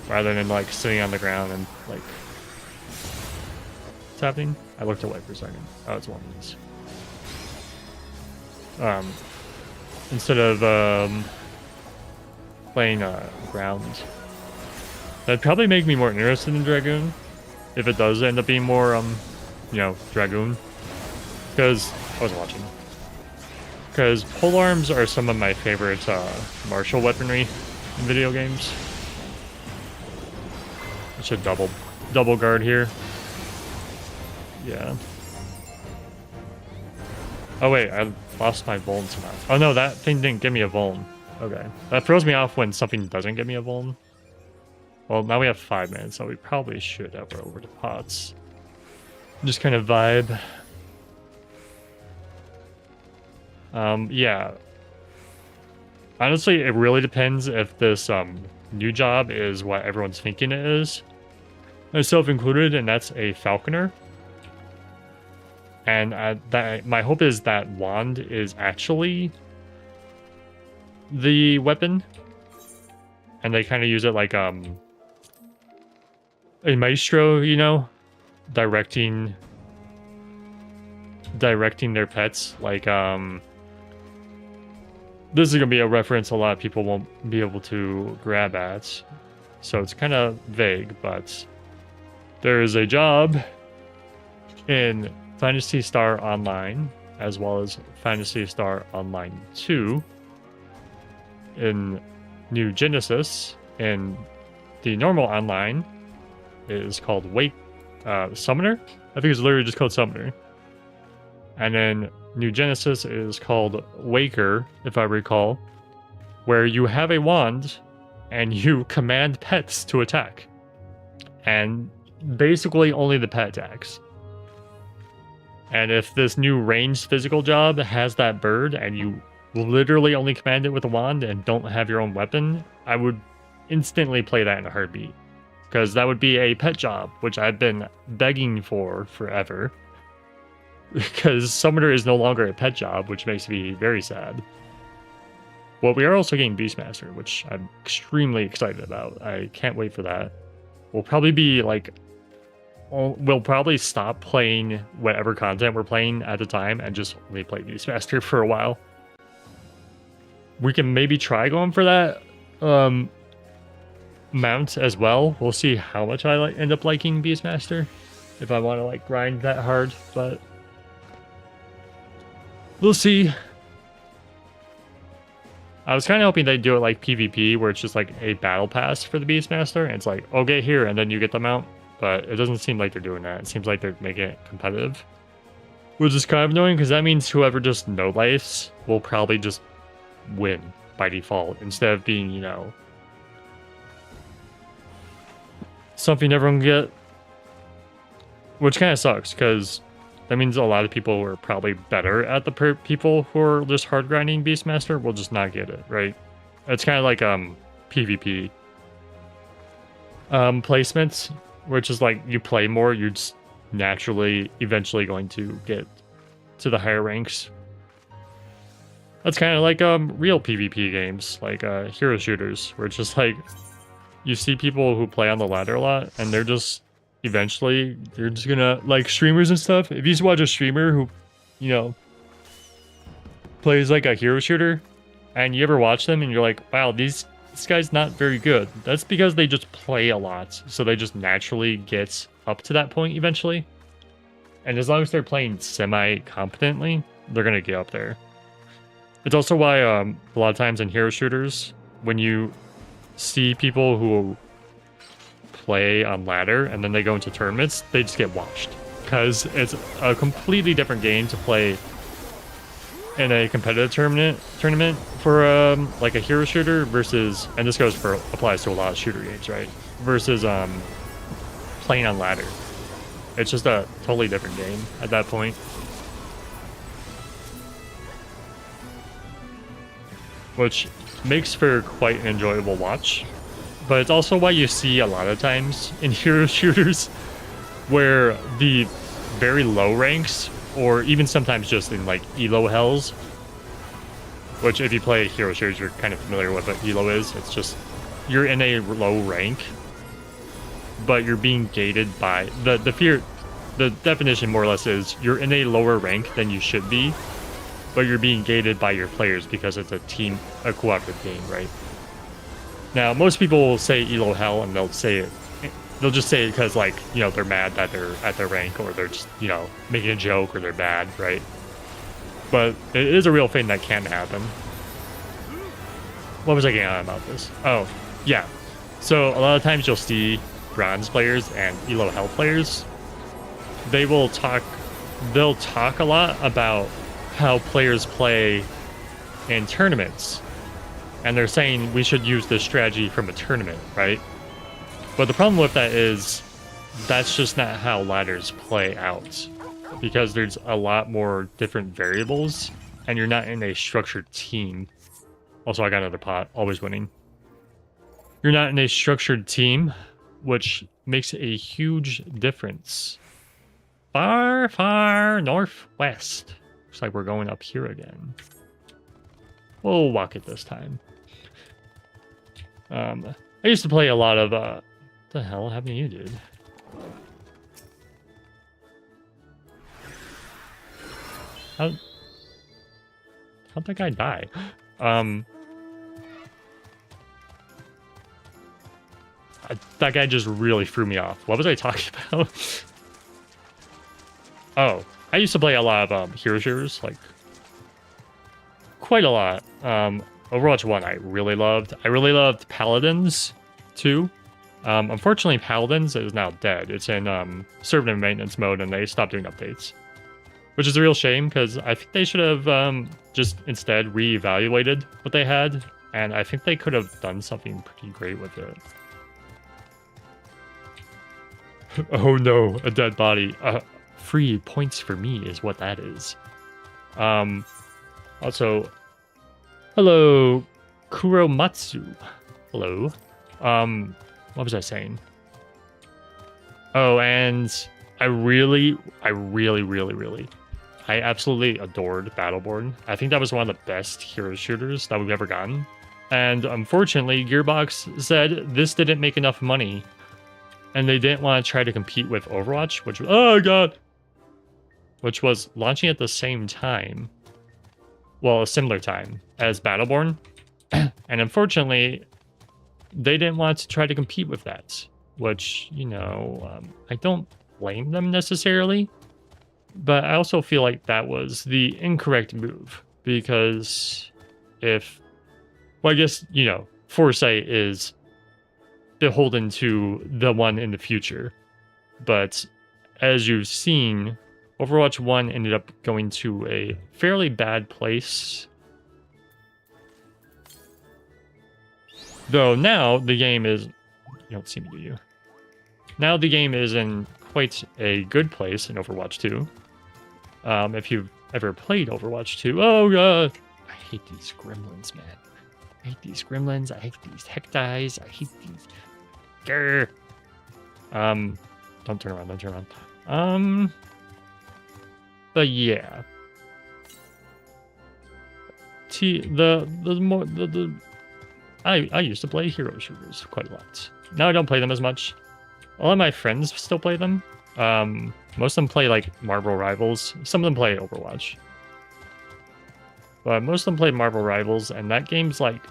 Rather than like sitting on the ground and like... What's happening? I looked away for a second. Oh, it's one of these. Instead of playing ground. That'd probably make me more interested in Dragoon. If it does end up being more, you know, Dragoon. Because I was watching. Because polearms are some of my favorite martial weaponry in video games. I should double guard here. Yeah. Oh wait, I lost my vuln somehow. Oh no, that thing didn't give me a vuln. Okay. That throws me off when something doesn't give me a vuln. Well, now we have 5 minutes, so we probably should have over to pots. Just kind of vibe. Yeah. Honestly, it really depends if this new job is what everyone's thinking it is. Myself included, and that's a falconer. And my hope is that wand is actually the weapon. And they kind of use it like a maestro, you know, directing their pets. Like this is gonna be a reference a lot of people won't be able to grab at, so it's kind of vague, but there is a job in Phantasy Star Online as well as Phantasy Star Online 2 in New Genesis. In the normal online it is called Summoner. I think it's literally just called Summoner. And then New Genesis is called Waker, if I recall, where you have a wand and you command pets to attack. And basically only the pet attacks. And if this new ranged physical job has that bird and you literally only command it with a wand and don't have your own weapon, I would instantly play that in a heartbeat. Because that would be a pet job, which I've been begging for forever. Because Summoner is no longer a pet job, which makes me very sad. Well, we are also getting Beastmaster, which I'm extremely excited about. I can't wait for that. We'll probably be like... We'll probably stop playing whatever content we're playing at the time and just only play Beastmaster for a while. We can maybe try going for that mount as well. We'll see how much I end up liking Beastmaster. If I want to like grind that hard, but... we'll see. I was kind of hoping they'd do it like PvP, where it's just like a battle pass for the Beastmaster, and it's like, oh, get here, and then you get the mount. But it doesn't seem like they're doing that. It seems like they're making it competitive. Which is kind of annoying, because that means whoever just no-lifes will probably just win by default, instead of being, you know, something everyone can get. Which kind of sucks, because that means a lot of people who are probably better at the people who are just hard grinding Beastmaster will just not get it, right? It's kind of like PvP placements, which is like you play more, you're just naturally eventually going to get to the higher ranks. That's kind of like real PvP games, like hero shooters, where it's just like you see people who play on the ladder a lot, and they're just eventually they're just gonna, like streamers and stuff. If you just watch a streamer who, you know, plays like a hero shooter, and you ever watch them and you're like, wow, this guy's not very good. That's because they just play a lot, so they just naturally get up to that point eventually. And as long as they're playing semi-competently, they're gonna get up there. It's also why a lot of times in hero shooters, when you see people who play on ladder and then they go into tournaments, they just get washed, because it's a completely different game to play in a competitive tournament for like a hero shooter versus, and this applies to a lot of shooter games, right, versus playing on ladder. It's just a totally different game at that point. Which makes for quite an enjoyable watch. But it's also why you see a lot of times in hero shooters where the very low ranks, or even sometimes just in like elo hells, which if you play hero shooters, you're kind of familiar with what elo is. It's just you're in a low rank, but you're being gated by the definition more or less is you're in a lower rank than you should be, but you're being gated by your players because it's a cooperative game, right? Now, most people will say elo hell, and they'll just say it because, like, you know, they're mad that they're at their rank, or they're just, you know, making a joke, or they're bad, right? But it is a real thing that can happen. What was I getting on about this? Oh, yeah. So a lot of times you'll see bronze players and elo hell players they'll talk a lot about how players play in tournaments. And they're saying we should use this strategy from a tournament, right? But the problem with that is that's just not how ladders play out. Because there's a lot more different variables, and you're not in a structured team. Also, I got another pot, always winning. You're not in a structured team, which makes a huge difference. Far, far northwest. Looks like we're going up here again. We'll walk it this time. I used to play a lot of, what the hell happened to you, dude? How'd that guy die? That guy just really threw me off. What was I talking about? Oh, I used to play a lot of hero shooters, like quite a lot. Overwatch 1 I really loved. I really loved Paladins too. Unfortunately, Paladins is now dead. It's in server maintenance mode, and they stopped doing updates. Which is a real shame, because I think they should have just instead reevaluated what they had, and I think they could have done something pretty great with it. Oh no, a dead body. 3 points for me is what that is. Also, hello, Kuromatsu. Hello. What was I saying? Oh, and I absolutely adored Battleborn. I think that was one of the best hero shooters that we've ever gotten. And unfortunately, Gearbox said this didn't make enough money. And they didn't want to try to compete with Overwatch, which was, oh god! Which was launching at the same time. Well, a similar time as Battleborn. And unfortunately, they didn't want to try to compete with that. Which, you know, I don't blame them necessarily. But I also feel like that was the incorrect move. Because if... Well, I guess, you know, foresight is beholden to the one in the future. But as you've seen, Overwatch 1 ended up going to a fairly bad place. Though now the game is... You don't see me, do you? Now the game is in quite a good place in Overwatch 2. If you've ever played Overwatch 2... Oh god! I hate these gremlins, man. I hate these gremlins. I hate these hecties. I hate these... Grr. Don't turn around, don't turn around. But yeah. I used to play hero shooters quite a lot. Now I don't play them as much. A lot of my friends still play them. Most of them play like Marvel Rivals. Some of them play Overwatch. But most of them play Marvel Rivals, and that game's like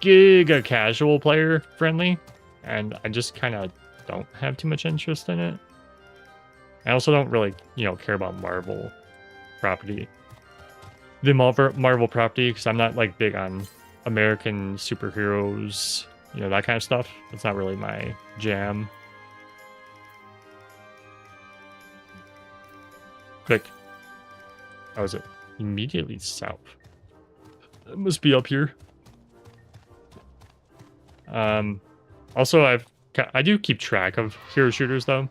giga casual player friendly. And I just kind of don't have too much interest in it. I also don't really, you know, care about Marvel property. The Marvel property, because I'm not like big on American superheroes, you know, that kind of stuff. It's not really my jam. Quick. How is it? Immediately south. It must be up here. Also, I do keep track of hero shooters though,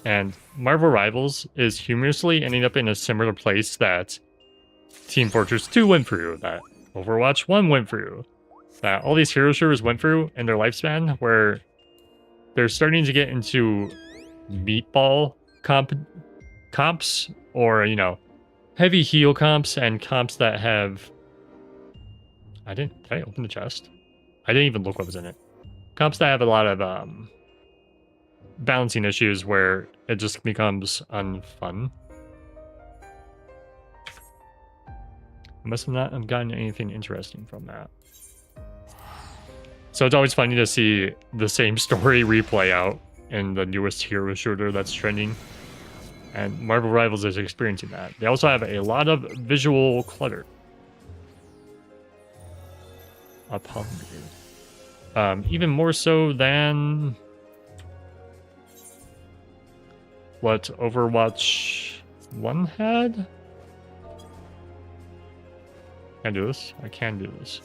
and Marvel Rivals is humorously ending up in a similar place that Team Fortress 2 went through, that Overwatch 1 went through, that all these hero shooters went through in their lifespan, where they're starting to get into meatball comps, or, you know, heavy heal comps and comps that have... Did I open the chest? I didn't even look what was in it. Comps that have a lot of balancing issues where it just becomes unfun. I must have not have gotten anything interesting from that. So it's always funny to see the same story replay out in the newest hero shooter that's trending. And Marvel Rivals is experiencing that. They also have a lot of visual clutter. Up hungry. Even more so than what Overwatch 1 had? Can I do this? I can do this.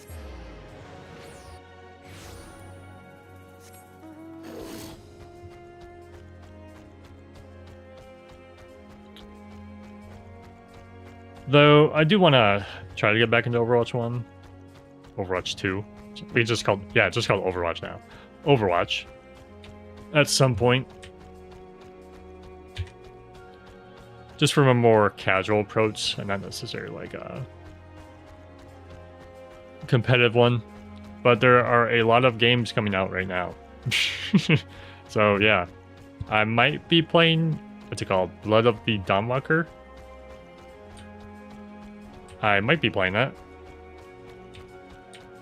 Though I do want to try to get back into Overwatch 1. Overwatch 2. We just called, yeah, just called Overwatch now. Overwatch. At some point. Just from a more casual approach and not necessarily like a competitive one. But there are a lot of games coming out right now. So yeah. I might be playing, what's it called? Blood of the Dawnwalker. I might be playing that.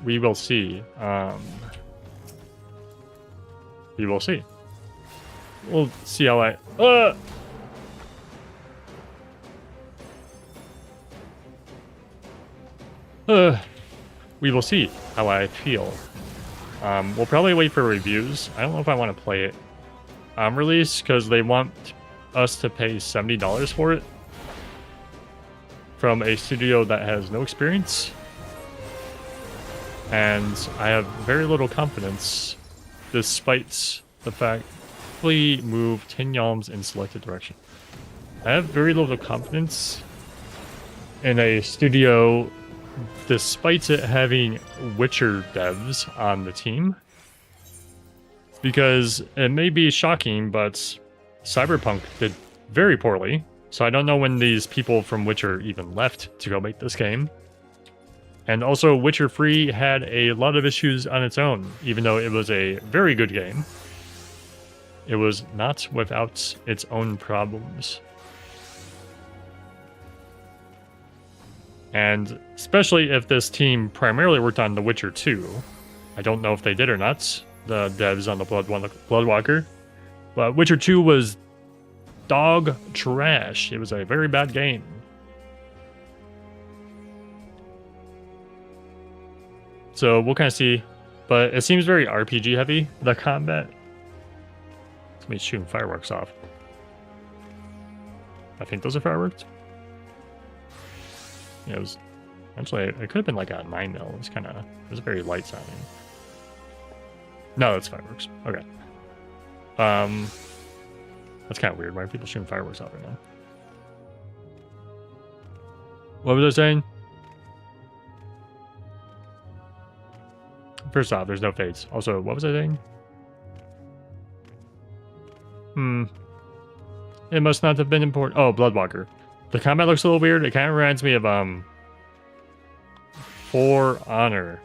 We will see. We will see. We'll see how I... we will see how I feel. We'll probably wait for reviews. I don't know if I want to play it on release because they want us to pay $70 for it from a studio that has no experience. And I have very little confidence, despite the fact we move 10 yalms in selected direction. I have very little confidence in a studio, despite it having Witcher devs on the team. Because it may be shocking, but Cyberpunk did very poorly. So I don't know when these people from Witcher even left to go make this game. And also, Witcher 3 had a lot of issues on its own, even though it was a very good game. It was not without its own problems. And especially if this team primarily worked on The Witcher 2. I don't know if they did or not, the devs on the Bloodwalker. But Witcher 2 was dog trash. It was a very bad game. So we'll kind of see. But it seems very RPG heavy, the combat. Somebody's shooting fireworks off. I think those are fireworks. Yeah, it was... Actually, it could have been like a 9 mil. It was kind of... It was very light sounding. No, that's fireworks. Okay. That's kind of weird. Why are people shooting fireworks off right now? What was I saying? First off, there's no fades. Also, what was I saying? It must not have been important. Oh, Bloodwalker. The combat looks a little weird. It kind of reminds me of For Honor,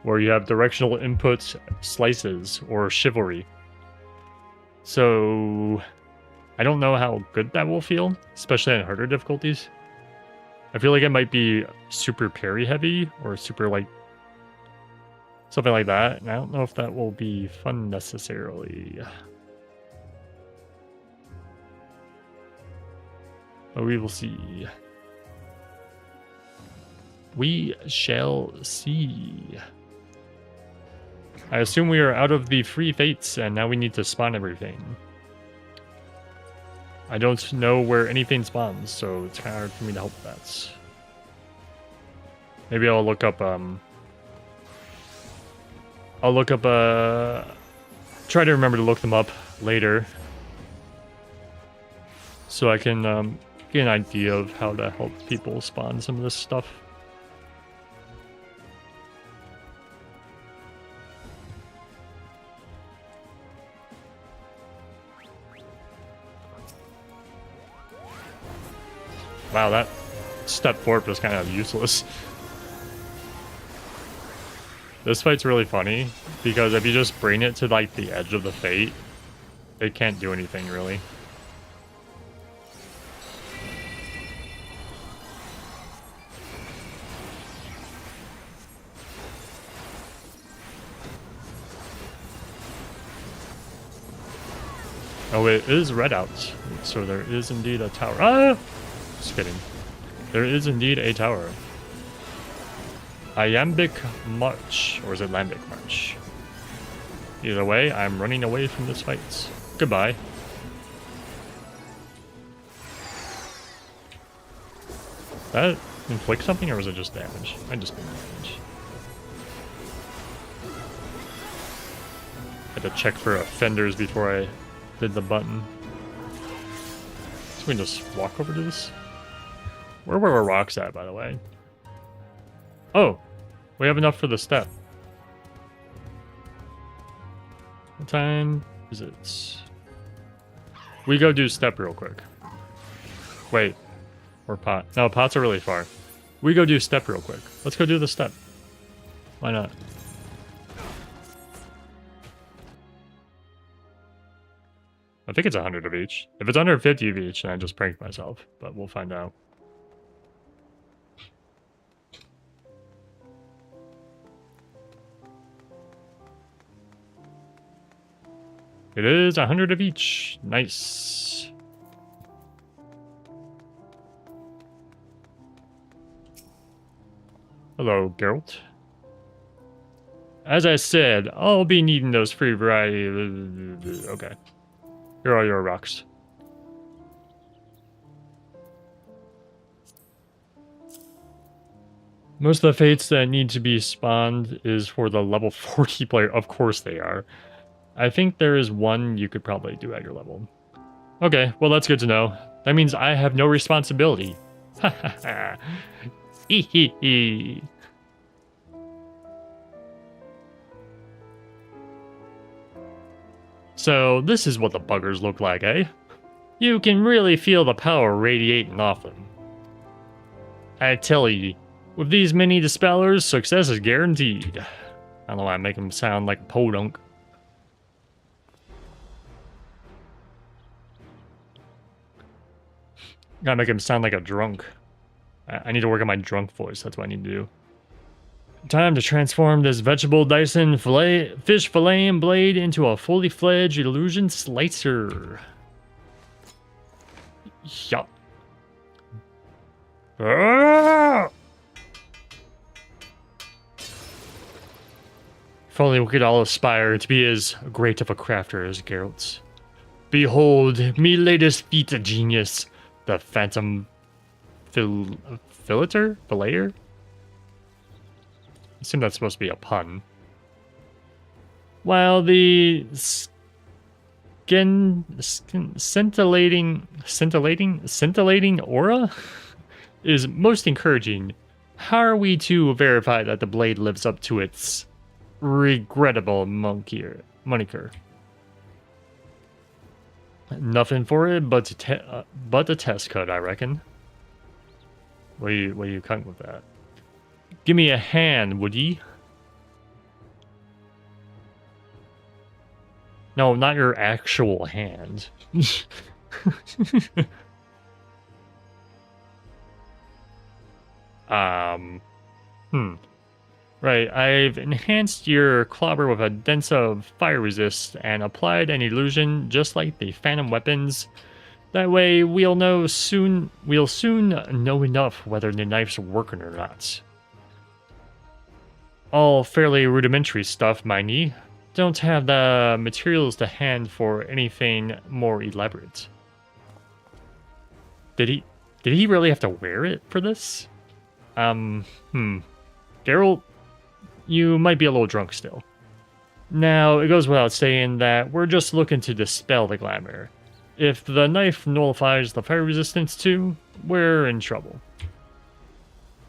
where you have directional inputs, slices, or chivalry. So I don't know how good that will feel, especially on harder difficulties. I feel like it might be super parry heavy or super like something like that, and I don't know if that will be fun necessarily. But we will see. We shall see. I assume we are out of the free fates, and now we need to spawn everything. I don't know where anything spawns, so it's kind of hard for me to help that. Maybe I'll look up, try to remember to look them up later. So I can, get an idea of how to help people spawn some of this stuff. Wow, that step forward was kind of useless. This fight's really funny, because if you just bring it to, like, the edge of the fate, it can't do anything, really. Oh, it is red out, so there is indeed a tower. Ah! Just kidding. There is indeed a tower. Iambic March, or is it Lambic March? Either way, I'm running away from this fight. Goodbye. That inflict something, or was it just damage? I just been damage. Had to check for offenders before I did the button. So we can just walk over to this. Where were our rocks at, by the way? Oh, we have enough for the step. What time is it? We go do step real quick. Wait, or pot. No, pots are really far. We go do step real quick. Let's go do the step. Why not? I think it's 100 of each. If it's under 50 of each, then I just pranked myself. But we'll find out. It is 100 of each. Nice. Hello, Geralt. As I said, I'll be needing those free variety. Okay. Here are your rocks. Most of the fates that need to be spawned is for the level 40 player. Of course they are. I think there is one you could probably do at your level. Okay, well that's good to know. That means I have no responsibility. Ha ha ha. Hee hee hee. So this is what the buggers look like, eh? You can really feel the power radiating off them. I tell you, with these mini dispellers, success is guaranteed. I don't know why I make them sound like a podunk. Gotta make him sound like a drunk. I need to work on my drunk voice. That's what I need to do. Time to transform this vegetable Dyson fish fillet and blade into a fully fledged illusion slicer. Yup. Ah! If only we could all aspire to be as great of a crafter as Geralt's. Behold, me latest feat of genius, the Phantom Filleter? I assume that's supposed to be a pun. While the scintillating aura is most encouraging, how are we to verify that the blade lives up to its regrettable moniker? Nothing for it but a test cut, I reckon. What are you cutting with that? Give me a hand, would ye? No, not your actual hand. Right, I've enhanced your clobber with a dense of fire resist and applied an illusion just like the phantom weapons. That way we'll soon know enough whether the knife's working or not. All fairly rudimentary stuff, mind ye. Don't have the materials to hand for anything more elaborate. Did he really have to wear it for this? Geralt, you might be a little drunk still. Now, it goes without saying that we're just looking to dispel the glamour. If the knife nullifies the fire resistance too, we're in trouble.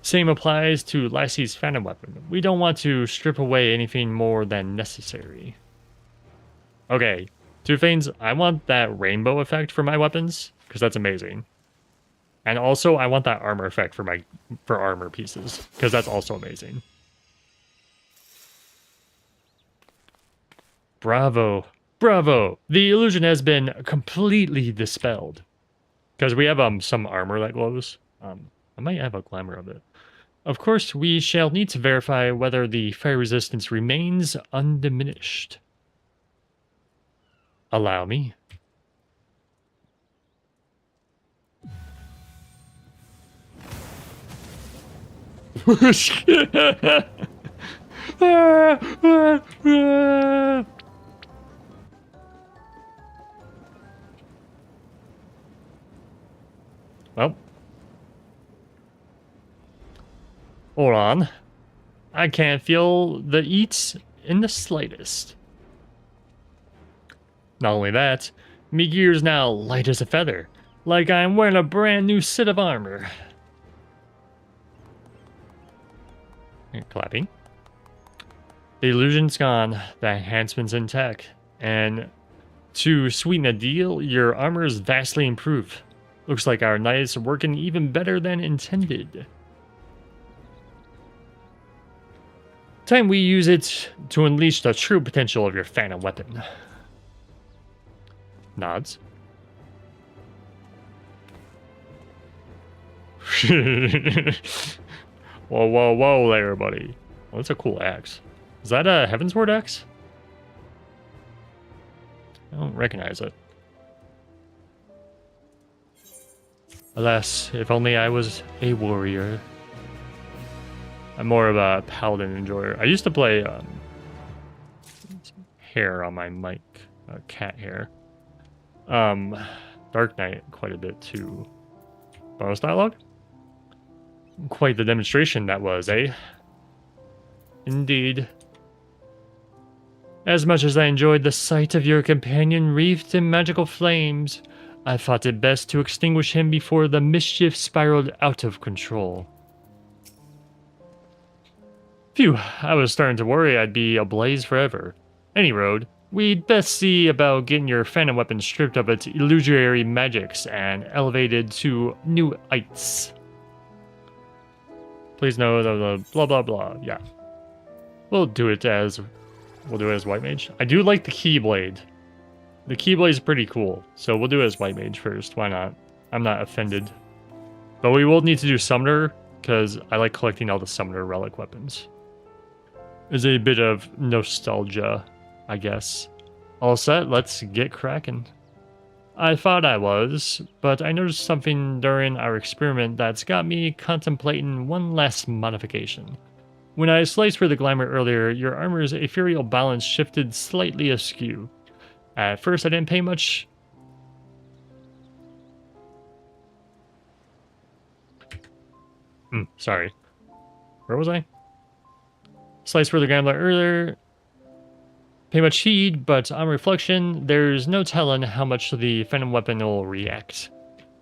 Same applies to Lassie's phantom weapon. We don't want to strip away anything more than necessary. Okay, Two Fanes, I want that rainbow effect for my weapons, because that's amazing. And also, I want that armor effect for armor pieces, because that's also amazing. Bravo. Bravo! The illusion has been completely dispelled. Because we have some armor that glows. I might have a glamour of it. Of course, we shall need to verify whether the fire resistance remains undiminished. Allow me. Well, Hold on. I can't feel the eats in the slightest. Not only that, me gear's now light as a feather, like I'm wearing a brand new set of armor. Clapping. The illusion's gone, the enhancement's intact, and to sweeten the deal, your armor is vastly improved. Looks like our knives are working even better than intended. Time we use it to unleash the true potential of your phantom weapon. Nods. Whoa, whoa, whoa there, buddy. Well, that's a cool axe. Is that a Heavensward axe? I don't recognize it. Alas, if only I was a warrior. I'm more of a paladin enjoyer. I used to play hair on my mic, cat hair. Dark Knight quite a bit too. Bonus dialogue? Quite the demonstration that was, eh? Indeed. As much as I enjoyed the sight of your companion wreathed in magical flames, I thought it best to extinguish him before the mischief spiraled out of control. Phew, I was starting to worry I'd be ablaze forever. Any road, we'd best see about getting your phantom weapon stripped of its illusory magics and elevated to new heights. Please know the blah blah blah, yeah. We'll do it as White Mage. I do like the Keyblade. The Keyblade is pretty cool, so we'll do it as White Mage first. Why not? I'm not offended. But we will need to do Summoner, because I like collecting all the Summoner relic weapons. There's a bit of nostalgia, I guess. All set, let's get cracking. I thought I was, but I noticed something during our experiment that's got me contemplating one last modification. When I sliced for the glamour earlier, your armor's ethereal balance shifted slightly askew. At first, I didn't pay much. Sorry. Where was I? Sliced for the glamour earlier. Pay much heed, but on reflection, there's no telling how much the phantom weapon will react.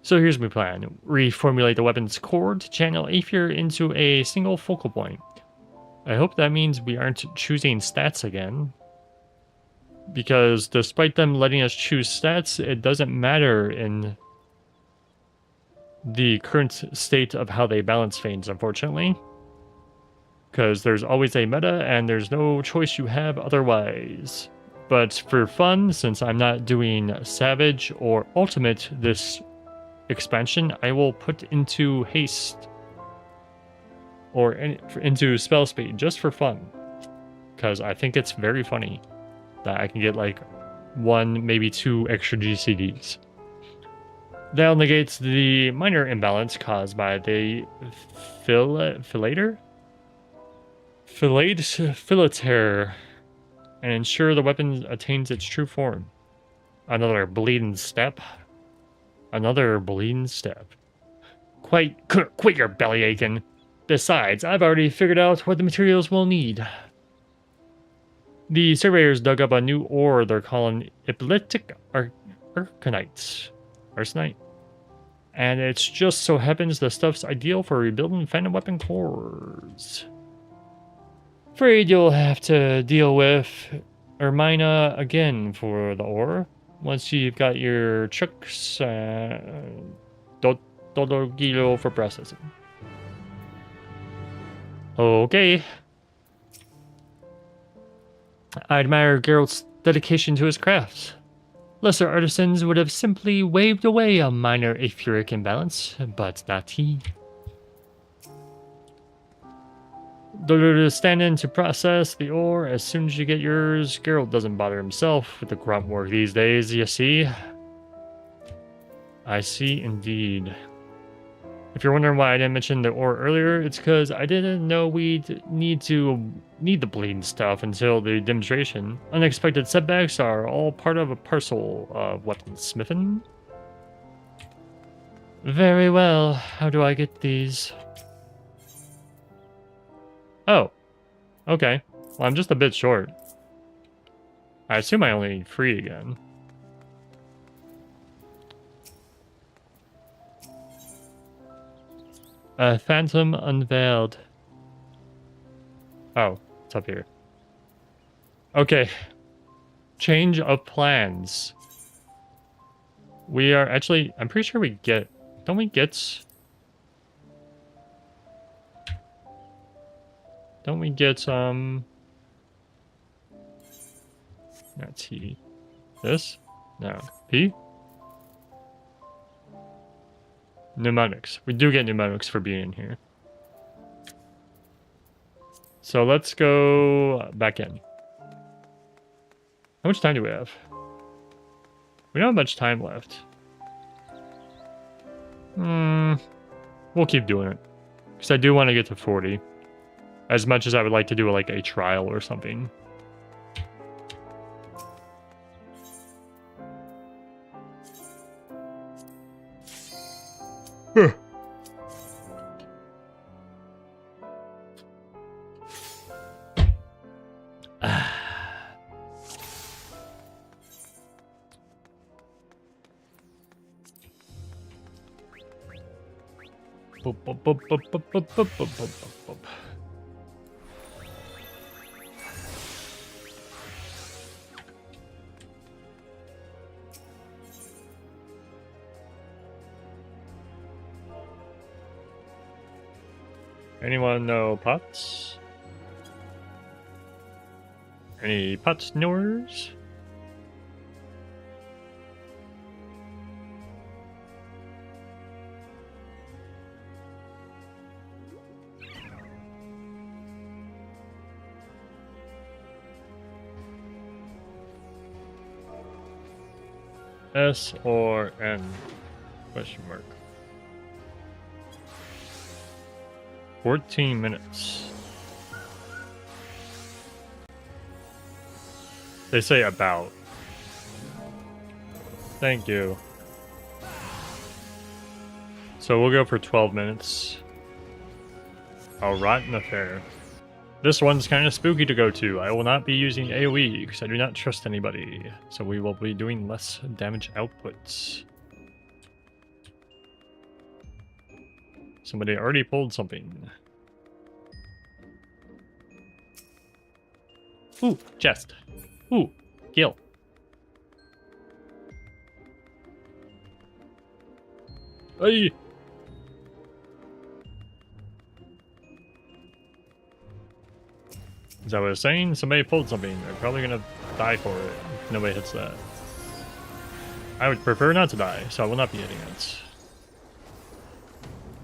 So here's my plan. Reformulate the weapon's core to channel Aether into a single focal point. I hope that means we aren't choosing stats again. Because despite them letting us choose stats, it doesn't matter in the current state of how they balance things, unfortunately. Because there's always a meta and there's no choice you have otherwise. But for fun, since I'm not doing Savage or Ultimate this expansion, I will put into Haste. Or into Spell Speed, just for fun. Because I think it's very funny that I can get like 1, maybe 2 extra GCDs. That negates the minor imbalance caused by the Fillater? Fillater, and ensure the weapon attains its true form. Another bleeding step. Another bleeding step. Quit your belly aching. Besides, I've already figured out what the materials we'll need. The surveyors dug up a new ore they're calling epileptic arcanite. Arsenite. And it just so happens the stuff's ideal for rebuilding phantom weapon cores. Afraid you'll have to deal with Ermina again for the ore. Once you've got your chucks, Dodogilo for processing. Okay. I admire Geralt's dedication to his craft. Lesser artisans would have simply waved away a minor etheric imbalance, but not he. Stand in to process the ore as soon as you get yours. Geralt doesn't bother himself with the grunt work these days, you see. I see indeed. If you're wondering why I didn't mention the ore earlier, it's because I didn't know we'd need the bleeding stuff until the demonstration. Unexpected setbacks are all part of a parcel of weaponsmithing. Very well. How do I get these? Oh, okay. Well, I'm just a bit short. I assume I only need 3 again. Phantom Unveiled. Oh, it's up here. Okay. Change of plans. We are actually... I'm pretty sure we get... Don't we get... Don't we get, not T. This? No. P? Mnemonics. We do get mnemonics for being in here. So let's go back in. How much time do we have? We don't have much time left. We'll keep doing it. Because I do want to get to 40. As much as I would like to do like a trial or something. Anyone know pots? Any pots knowers? S or N? Question mark. 14 minutes. They say about. Thank you. So we'll go for 12 minutes. I'll rot in the fair. This one's kind of spooky to go to. I will not be using AoE because I do not trust anybody. So we will be doing less damage outputs. Somebody already pulled something. Ooh, chest. Ooh, kill. Hey. Is that what I was saying? Somebody pulled something. They're probably gonna die for it if nobody hits that. I would prefer not to die, so I will not be hitting it.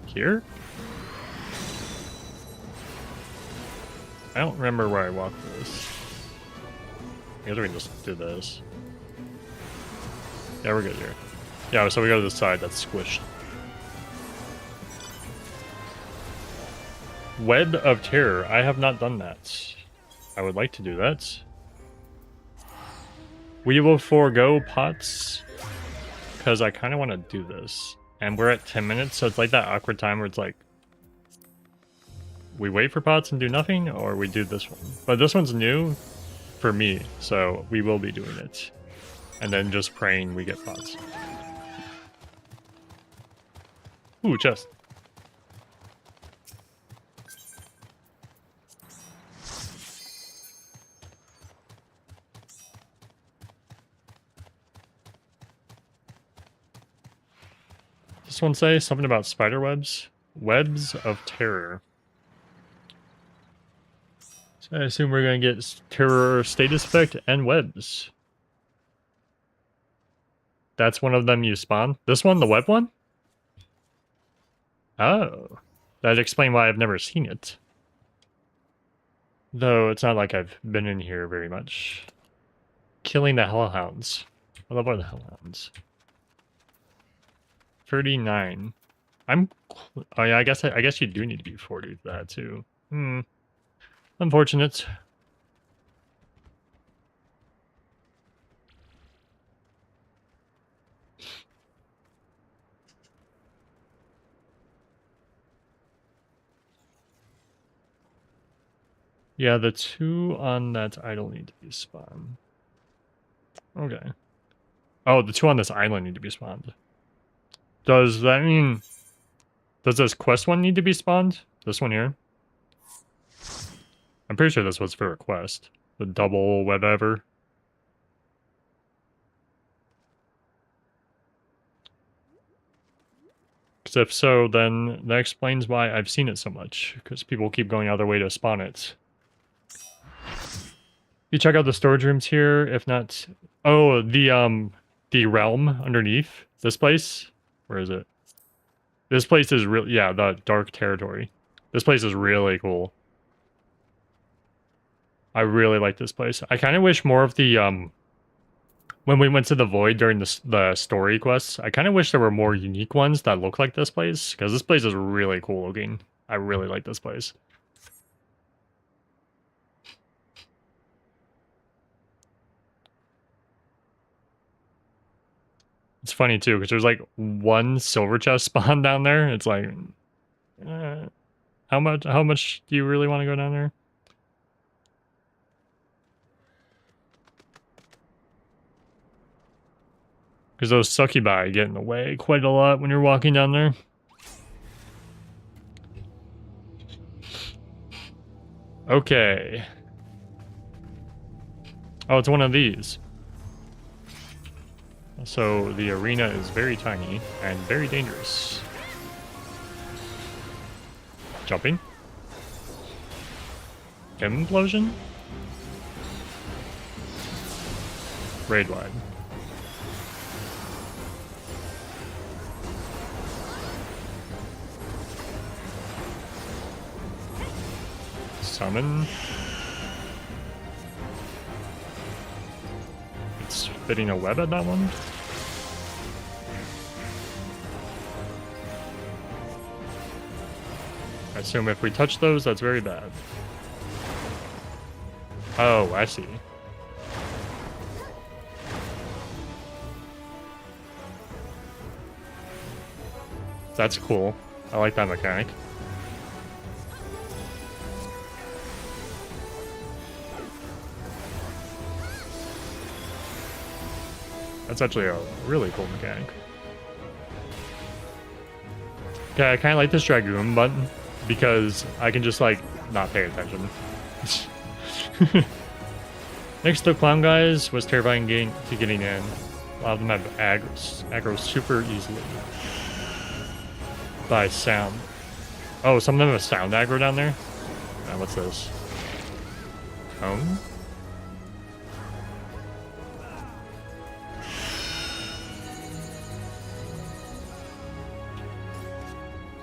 Here? I don't remember where I walked this. I guess we can just do this. Yeah, we're good here. Yeah, so we go to the side that's squished. Web of Terror. I have not done that. I would like to do that. We will forego pots because I kind of want to do this. And we're at 10 minutes, so it's like that awkward time where it's like we wait for pots and do nothing, or we do this one. But this one's new for me, so we will be doing it. And then just praying we get pots. Ooh, chest. This one say something about spider webs? Webs of terror. So I assume we're going to get terror status effect and webs. That's one of them you spawn. This one, the web one? Oh. That'd explain why I've never seen it. Though it's not like I've been in here very much. Killing the hellhounds. I love the hellhounds. 39. Oh yeah, I guess you do need to be 40 for that too. Unfortunate. Yeah, the 2 on that idol need to be spawned. Okay. Oh, the 2 on this island need to be spawned. Does that mean... Does this quest one need to be spawned? This one here? I'm pretty sure this was for a quest. The double whatever. Because if so, then that explains why I've seen it so much. Because people keep going out of their way to spawn it. You check out the storage rooms here, if not... Oh, the realm underneath this place? Where is it? This place is really... Yeah, the dark territory. This place is really cool. I really like this place. I kind of wish more of the, when we went to the Void during the story quests, I kind of wish there were more unique ones that look like this place, because this place is really cool looking. I really like this place. It's funny, too, because there's, like, one silver chest spawn down there. It's like, how much do you really want to go down there? Because those succubi get in the way quite a lot when you're walking down there. Okay. Oh, it's one of these. So the arena is very tiny and very dangerous. Jumping. Implosion? Raid wide. Summon. It's fitting a web at that one. I assume if we touch those, that's very bad. Oh, I see. That's cool. I like that mechanic. That's actually a really cool mechanic. Okay, I kind of like this Dragoon button because I can just, like, not pay attention. Next, the clown guys was terrifying getting in. A lot of them have aggro super easily. By sound. Oh, some of them have sound aggro down there? What's this? Cone?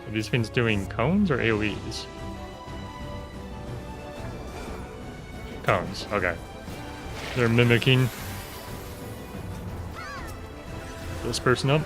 Are these things doing cones or AoEs? Cones, okay. They're mimicking this person up.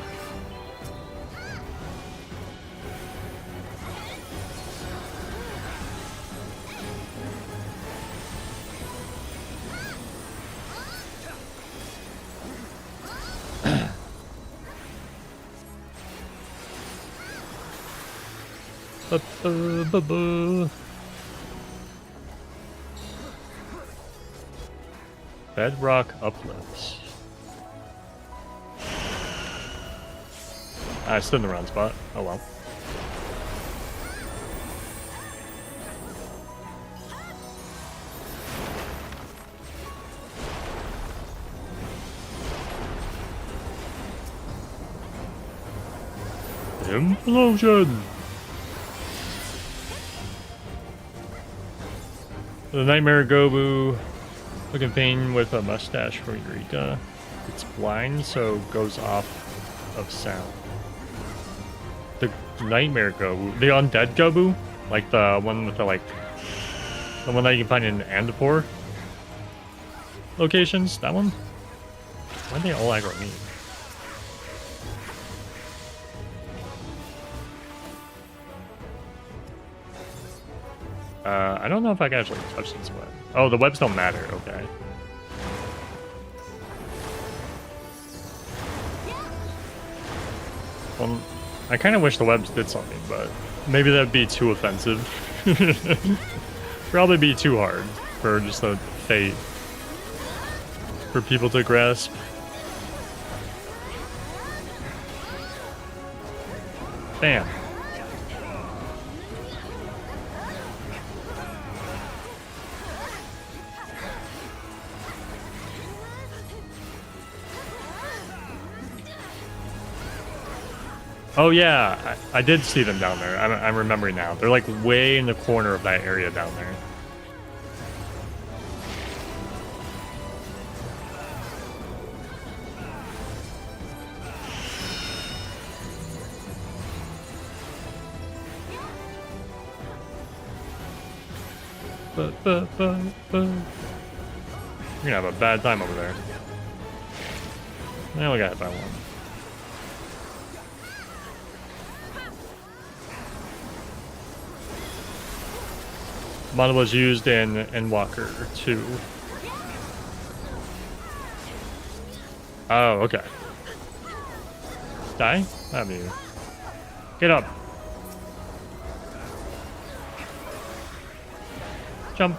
Bedrock uplifts. I stood in the wrong spot. Oh well. Implosion! The Nightmare Gobu looking thing with a mustache for Eureka. It's blind, so goes off of sound. The Nightmare Gobu, the Undead Gobu, like the one with the the one that you can find in Andapur locations. That one. Why do they all aggro me? I don't know if I can actually touch this web. Oh, the webs don't matter. Okay. Well, I kind of wish the webs did something, but maybe that'd be too offensive. probably be too hard for just a fate for people to grasp. Bam. Oh yeah, I did see them down there. I'm remembering now. They're like way in the corner of that area down there. You're gonna have a bad time over there. I only got hit by one. Mana was used in Walker too. Oh, okay. Die? I mean, get up. Jump.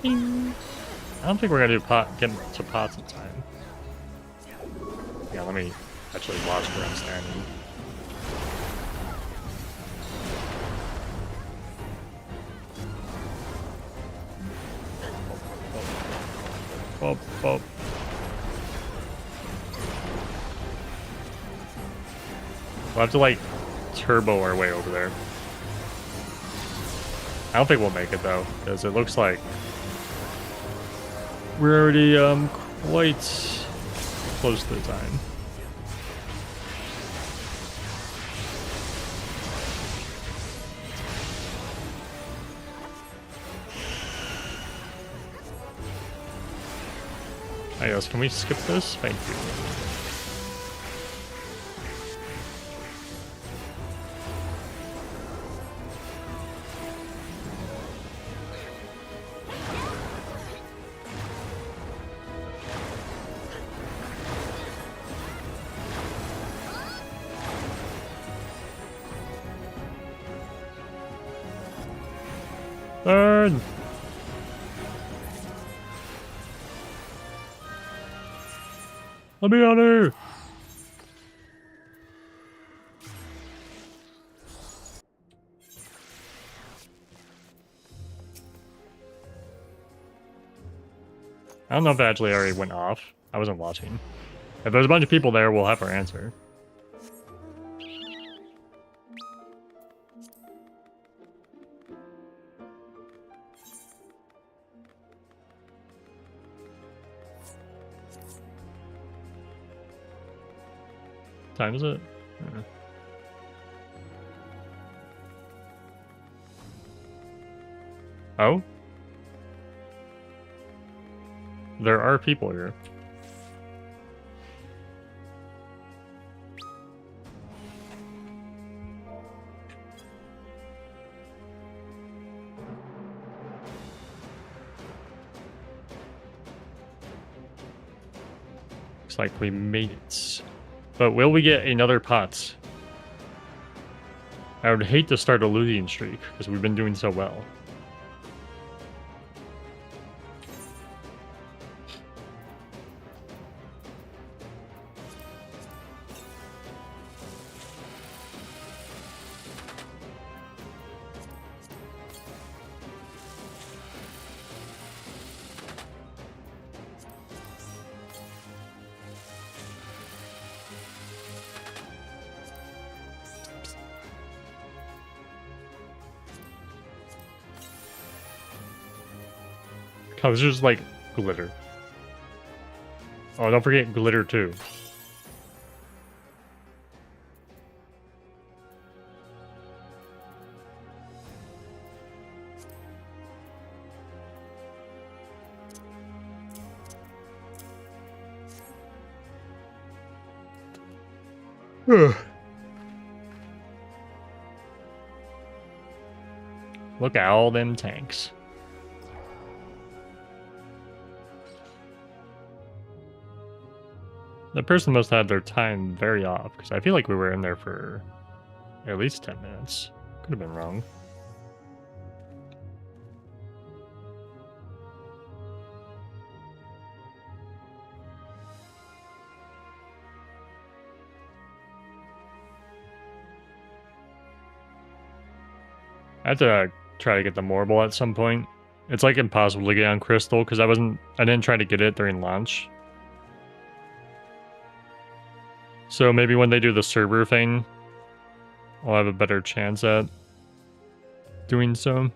Ding. I don't think we're gonna do get to pots in time. Yeah, let me actually watch where I'm standing. Bop, bop. We'll have to like turbo our way over there. I don't think we'll make it though, because it looks like we're already quite close to the time. Hey, guys, can we skip this? Thank you. Burn! Let me on here! I don't know if it actually already went off. I wasn't watching. If there's a bunch of people there, we'll have our answer. Time is it? Yeah. Oh? There are people here. Looks like we made it. But will we get another pot? I would hate to start a looting streak, because we've been doing so well. Oh, this is just like glitter. Oh, don't forget glitter too. Look at all them tanks. The person must have their time very off, because I feel like we were in there for at least 10 minutes. Could have been wrong. I have to try to get the Morble at some point. It's like impossible to get on Crystal because I didn't try to get it during launch. So maybe when they do the server thing, I'll have a better chance at doing so.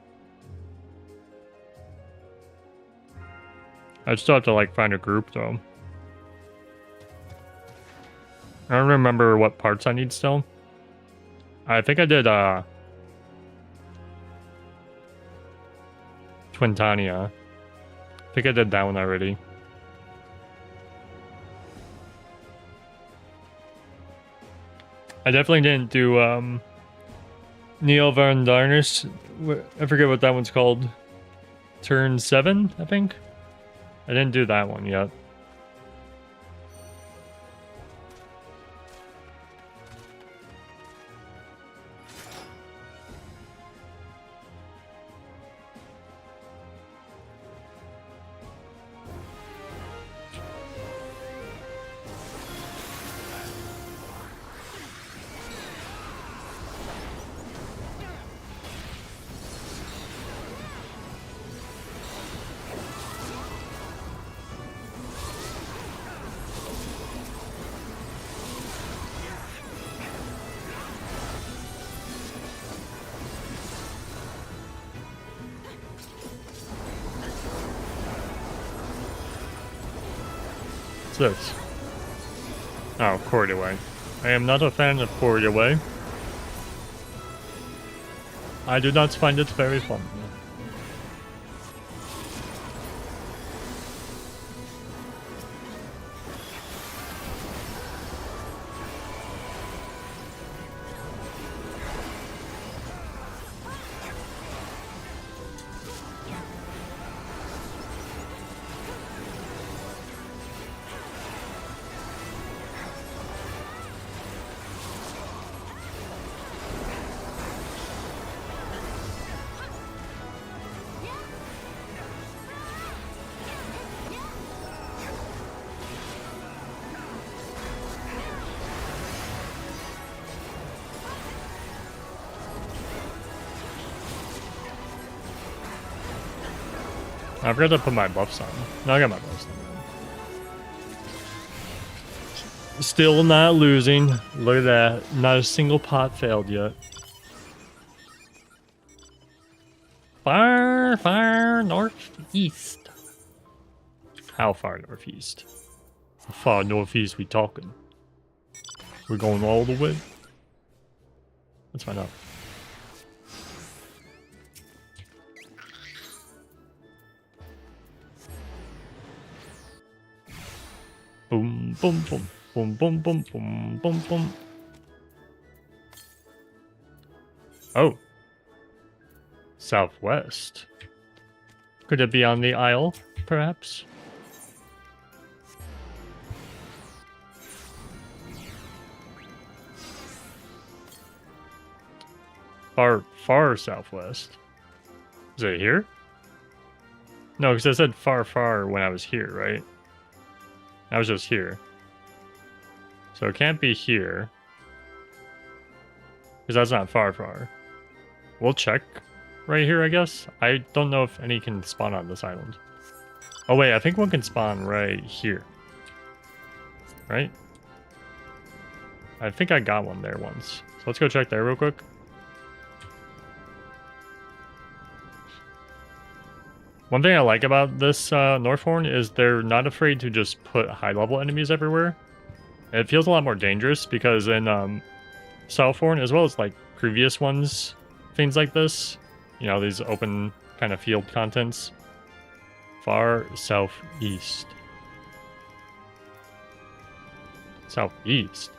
I still have to like find a group though. I don't remember what parts I need still. I think I did Twintania. I think I did that one already. I definitely didn't do Neo Van Darnus. I forget what that one's called. Turn 7, I think. I didn't do that one yet. This? Oh, Corduway. I am not a fan of Corduway. I do not find it very fun. I forgot to put my buffs on. No, I got my buffs on. Still not losing. Look at that. Not a single pot failed yet. Far, far northeast. How far northeast? How far northeast we talking? We're going all the way? Let's find out. Boom, boom, boom, boom, boom, boom, boom, boom, boom. Oh. Southwest. Could it be on the Isle, perhaps? Far, far southwest. Is it here? No, because I said far, far when I was here, right? I was just here. So it can't be here. Because that's not far, far. We'll check right here, I guess. I don't know if any can spawn on this island. Oh wait, I think one can spawn right here. Right? I think I got one there once. So let's go check there real quick. One thing I like about this Northhorn is they're not afraid to just put high-level enemies everywhere. It feels a lot more dangerous because in Southhorn, as well as like previous ones, things like this, you know, these open kind of field contents, far southeast. Southeast?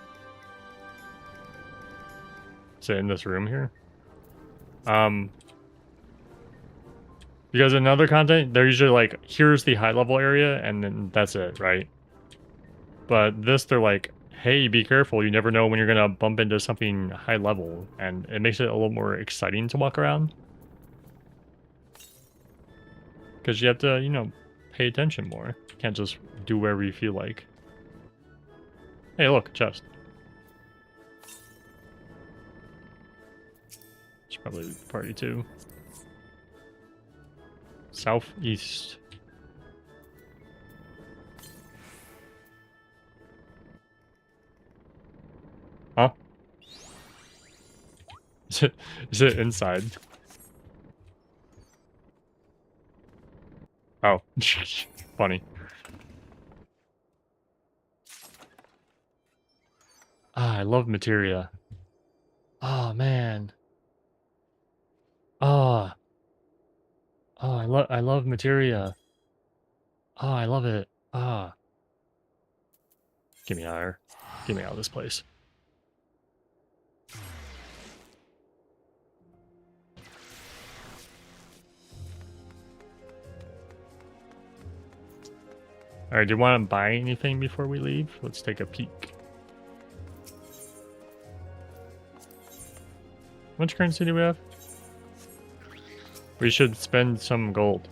Is it in this room here? Because in other content, they're usually like, here's the high-level area, and then that's it, right? But this, they're like, hey, be careful, you never know when you're going to bump into something high-level, and it makes it a little more exciting to walk around. Because you have to, you know, pay attention more. You can't just do wherever you feel like. Hey, look, chest. Should probably the party too. Southeast. Huh? Is it inside? Oh, funny. Ah, I love materia. Oh man. Ah. Oh, I love materia. Oh, I love it. Ah. Get me out of here. Get me out of this place. Alright, do you want to buy anything before we leave? Let's take a peek. How much currency do we have? We should spend some gold.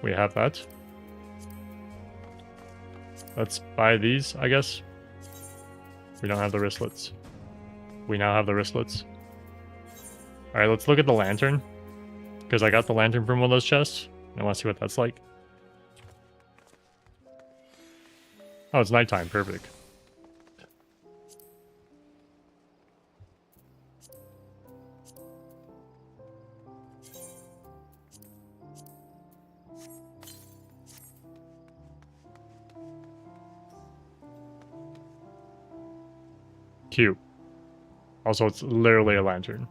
We have that. Let's buy these, I guess. We don't have the wristlets. We now have the wristlets. Alright, let's look at the lantern. Because I got the lantern from one of those chests. I want to see what that's like. Oh, it's nighttime. Perfect. Cute. Also, it's literally a lantern.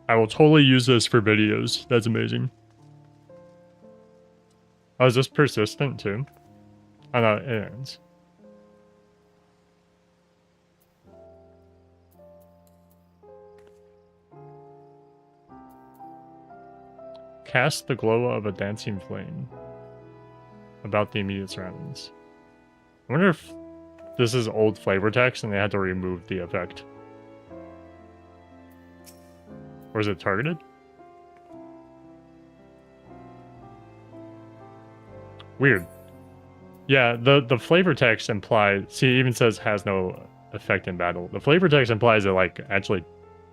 I will totally use this for videos. That's amazing. Oh, is this persistent too? Oh no, it ends. Cast the glow of a dancing flame about the immediate surroundings. I wonder if this is old flavor text and they had to remove the effect. Or is it targeted? Weird. Yeah, the flavor text implies... See, it even says has no effect in battle. The flavor text implies it, like, actually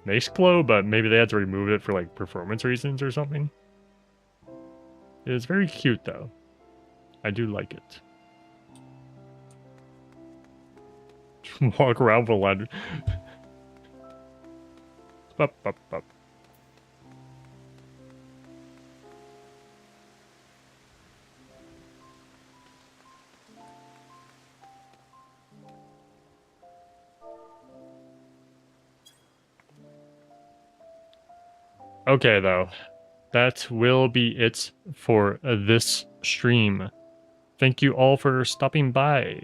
makes glow, but maybe they had to remove it for, like, performance reasons or something. It is very cute, though. I do like it. Walk around with a ladder. Bup, bup, bup. Okay, though. That will be it for this stream. Thank you all for stopping by.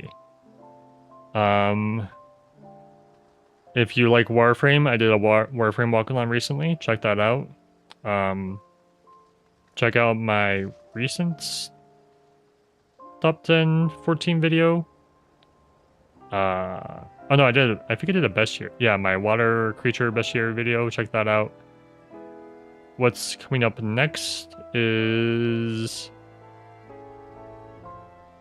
If you like Warframe, I did a Warframe walk-along recently. Check that out. Check out my recent top 10 14 video. Oh no, I think I did a best year. Yeah, my water creature best year video. Check that out. What's coming up next is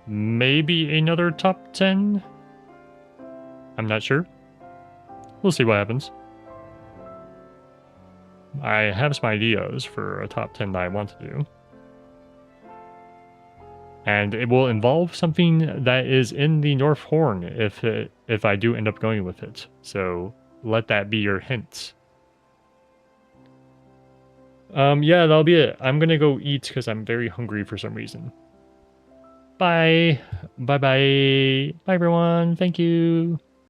maybe another top 10. I'm not sure. We'll see what happens. I have some ideas for a top 10 that I want to do. And it will involve something that is in the North Horn if I do end up going with it. So let that be your hint. Yeah, that'll be it. I'm gonna go eat because I'm very hungry for some reason. Bye. Bye-bye. Bye, everyone. Thank you.